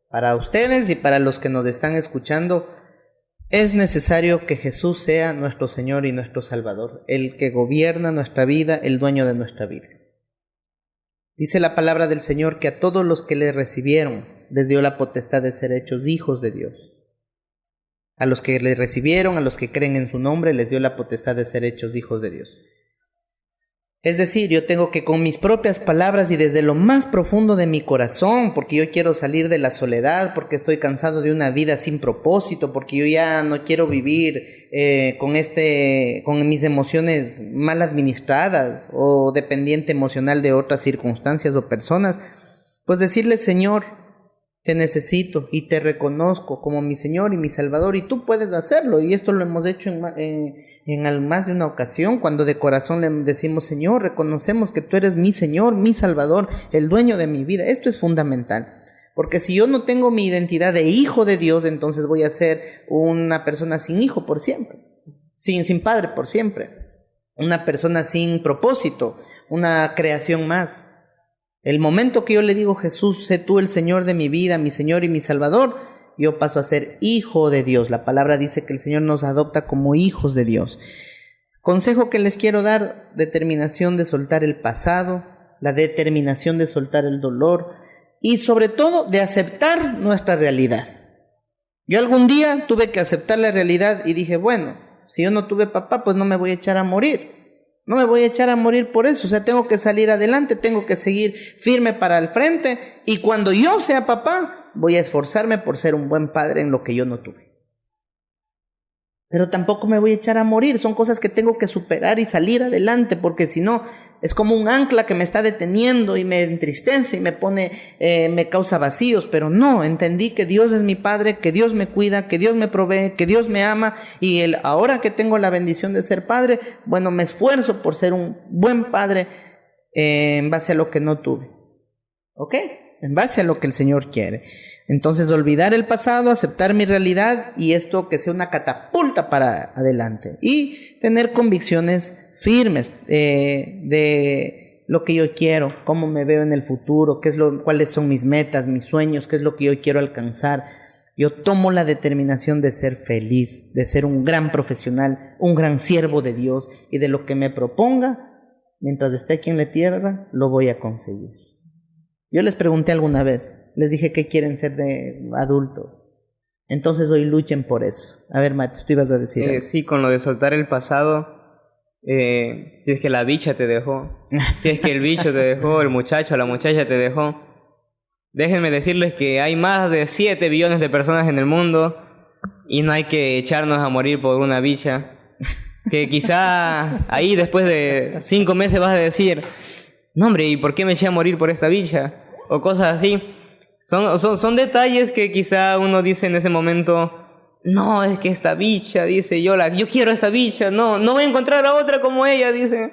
para ustedes y para los que nos están escuchando. Es necesario que Jesús sea nuestro Señor y nuestro Salvador, el que gobierna nuestra vida, el dueño de nuestra vida. Dice la palabra del Señor que a todos los que le recibieron les dio la potestad de ser hechos hijos de Dios. A los que le recibieron, a los que creen en su nombre, les dio la potestad de ser hechos hijos de Dios. Es decir, yo tengo que con mis propias palabras y desde lo más profundo de mi corazón, porque yo quiero salir de la soledad, porque estoy cansado de una vida sin propósito, porque yo ya no quiero vivir con mis emociones mal administradas o dependiente emocional de otras circunstancias o personas, pues decirle: Señor, te necesito y te reconozco como mi Señor y mi Salvador, y tú puedes hacerlo. Y esto lo hemos hecho en más de una ocasión, cuando de corazón le decimos: Señor, reconocemos que tú eres mi Señor, mi Salvador, el dueño de mi vida. Esto es fundamental, porque si yo no tengo mi identidad de hijo de Dios, entonces voy a ser una persona sin hijo por siempre, sin padre por siempre, una persona sin propósito, una creación más. El momento que yo le digo, Jesús, sé tú el Señor de mi vida, mi Señor y mi Salvador, yo paso a ser hijo de Dios. La palabra dice que el Señor nos adopta como hijos de Dios. Consejo que les quiero dar: determinación de soltar el pasado, la determinación de soltar el dolor y sobre todo de aceptar nuestra realidad. Yo algún día tuve que aceptar la realidad y dije, bueno, si yo no tuve papá, pues no me voy a echar a morir. No me voy a echar a morir por eso. O sea, tengo que salir adelante, tengo que seguir firme para el frente. Y cuando yo sea papá, voy a esforzarme por ser un buen padre en lo que yo no tuve. Pero tampoco me voy a echar a morir. Son cosas que tengo que superar y salir adelante, porque si no, es como un ancla que me está deteniendo y me entristece y me pone, me causa vacíos. Pero no, entendí que Dios es mi Padre, que Dios me cuida, que Dios me provee, que Dios me ama. Y ahora que tengo la bendición de ser padre, bueno, me esfuerzo por ser un buen padre en base a lo que no tuve. ¿Ok? En base a lo que el Señor quiere. Entonces, olvidar el pasado, aceptar mi realidad y esto que sea una catapulta para adelante. Y tener convicciones firmes de lo que yo quiero, cómo me veo en el futuro, cuáles son mis metas, mis sueños, qué es lo que yo quiero alcanzar. Yo tomo la determinación de ser feliz, de ser un gran profesional, un gran siervo de Dios, y de lo que me proponga, mientras esté aquí en la tierra, lo voy a conseguir. Yo les pregunté alguna vez, les dije que quieren ser de adultos. Entonces hoy luchen por eso. A ver, Matos, tú ibas a decir algo. Sí, con lo de soltar el pasado, si es que la bicha te dejó, si es que el bicho te dejó, el muchacho o la muchacha te dejó, déjenme decirles que hay más de 7 billones de personas en el mundo y no hay que echarnos a morir por una bicha. Que quizá ahí después de 5 meses vas a decir, no hombre, ¿y por qué me eché a morir por esta bicha? O cosas así. Son detalles que quizá uno dice en ese momento, no, es que esta bicha, dice, yo quiero a esta bicha, no voy a encontrar a otra como ella, dice.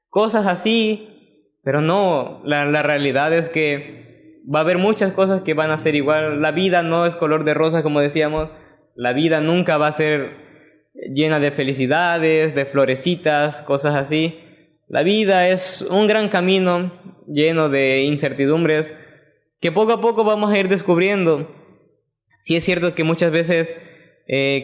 Cosas así, pero no, la realidad es que va a haber muchas cosas que van a ser igual. La vida no es color de rosa, como decíamos. La vida nunca va a ser llena de felicidades, de florecitas, cosas así. La vida es un gran camino lleno de incertidumbres que poco a poco vamos a ir descubriendo. Sí es cierto que muchas veces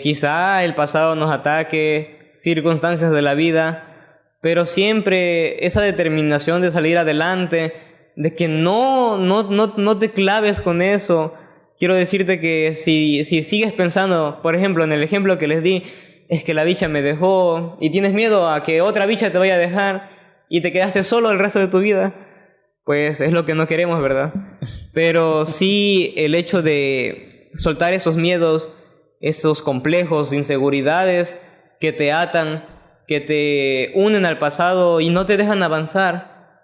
quizá el pasado nos ataque, circunstancias de la vida, pero siempre esa determinación de salir adelante, de que no te claves con eso. Quiero decirte que si sigues pensando, por ejemplo, en el ejemplo que les di, es que la bicha me dejó y tienes miedo a que otra bicha te vaya a dejar y te quedaste solo el resto de tu vida, pues es lo que no queremos, ¿verdad? Pero sí el hecho de soltar esos miedos, esos complejos, inseguridades que te atan, que te unen al pasado y no te dejan avanzar.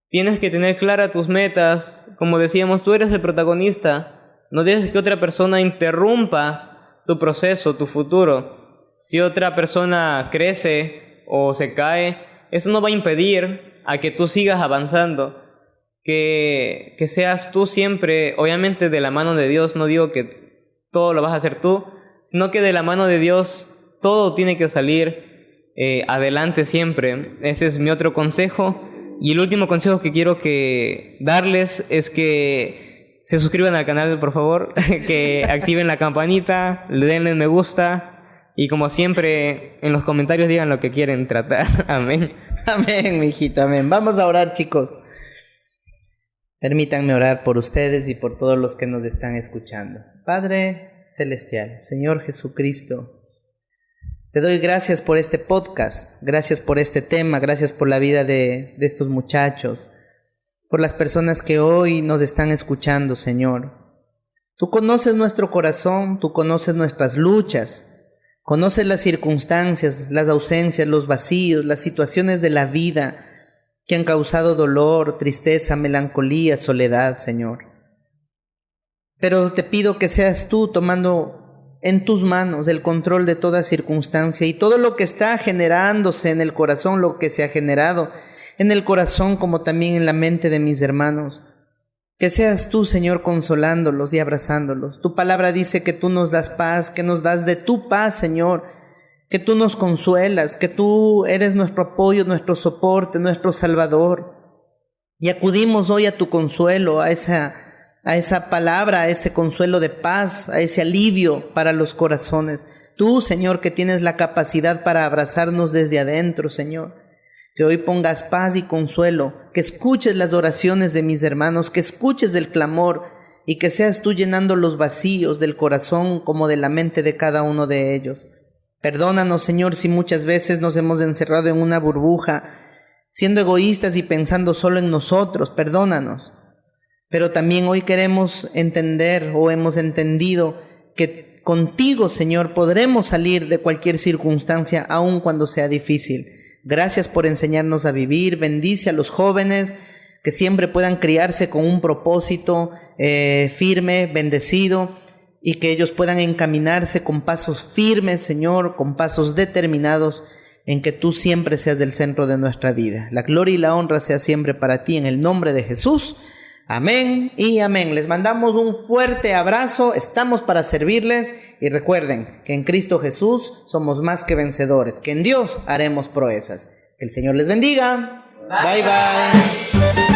Tienes que tener claras tus metas. Como decíamos, tú eres el protagonista. No dejes que otra persona interrumpa tu proceso, tu futuro. Si otra persona crece o se cae, eso no va a impedir a que tú sigas avanzando. Que seas tú siempre, obviamente de la mano de Dios. No digo que todo lo vas a hacer tú, sino que de la mano de Dios todo tiene que salir adelante siempre. Ese es mi otro consejo. Y el último consejo que quiero darles es que se suscriban al canal, por favor, que activen la campanita, le denle me gusta y como siempre en los comentarios digan lo que quieren tratar. Amén. Amén, mijito, amén. Vamos a orar, chicos. Permítanme orar por ustedes y por todos los que nos están escuchando. Padre Celestial, Señor Jesucristo, te doy gracias por este podcast, gracias por este tema, gracias por la vida de estos muchachos, por las personas que hoy nos están escuchando, Señor. Tú conoces nuestro corazón, tú conoces nuestras luchas, conoces las circunstancias, las ausencias, los vacíos, las situaciones de la vida que han causado dolor, tristeza, melancolía, soledad, Señor. Pero te pido que seas tú tomando en tus manos el control de toda circunstancia y todo lo que está generándose en el corazón, lo que se ha generado en el corazón como también en la mente de mis hermanos. Que seas tú, Señor, consolándolos y abrazándolos. Tu palabra dice que tú nos das paz, que nos das de tu paz, Señor, que tú nos consuelas, que tú eres nuestro apoyo, nuestro soporte, nuestro Salvador. Y acudimos hoy a tu consuelo, a esa palabra, a ese consuelo de paz, a ese alivio para los corazones. Tú, Señor, que tienes la capacidad para abrazarnos desde adentro, Señor. Que hoy pongas paz y consuelo, que escuches las oraciones de mis hermanos, que escuches el clamor y que seas tú llenando los vacíos del corazón como de la mente de cada uno de ellos. Perdónanos, Señor, si muchas veces nos hemos encerrado en una burbuja, siendo egoístas y pensando solo en nosotros. Perdónanos. Pero también hoy queremos entender o hemos entendido que contigo, Señor, podremos salir de cualquier circunstancia, aun cuando sea difícil. Gracias por enseñarnos a vivir. Bendice a los jóvenes que siempre puedan criarse con un propósito firme, bendecido, y que ellos puedan encaminarse con pasos firmes, Señor, con pasos determinados, en que tú siempre seas el centro de nuestra vida. La gloria y la honra sea siempre para ti, en el nombre de Jesús. Amén y amén. Les mandamos un fuerte abrazo, estamos para servirles y recuerden que en Cristo Jesús somos más que vencedores, que en Dios haremos proezas. Que el Señor les bendiga. Bye bye.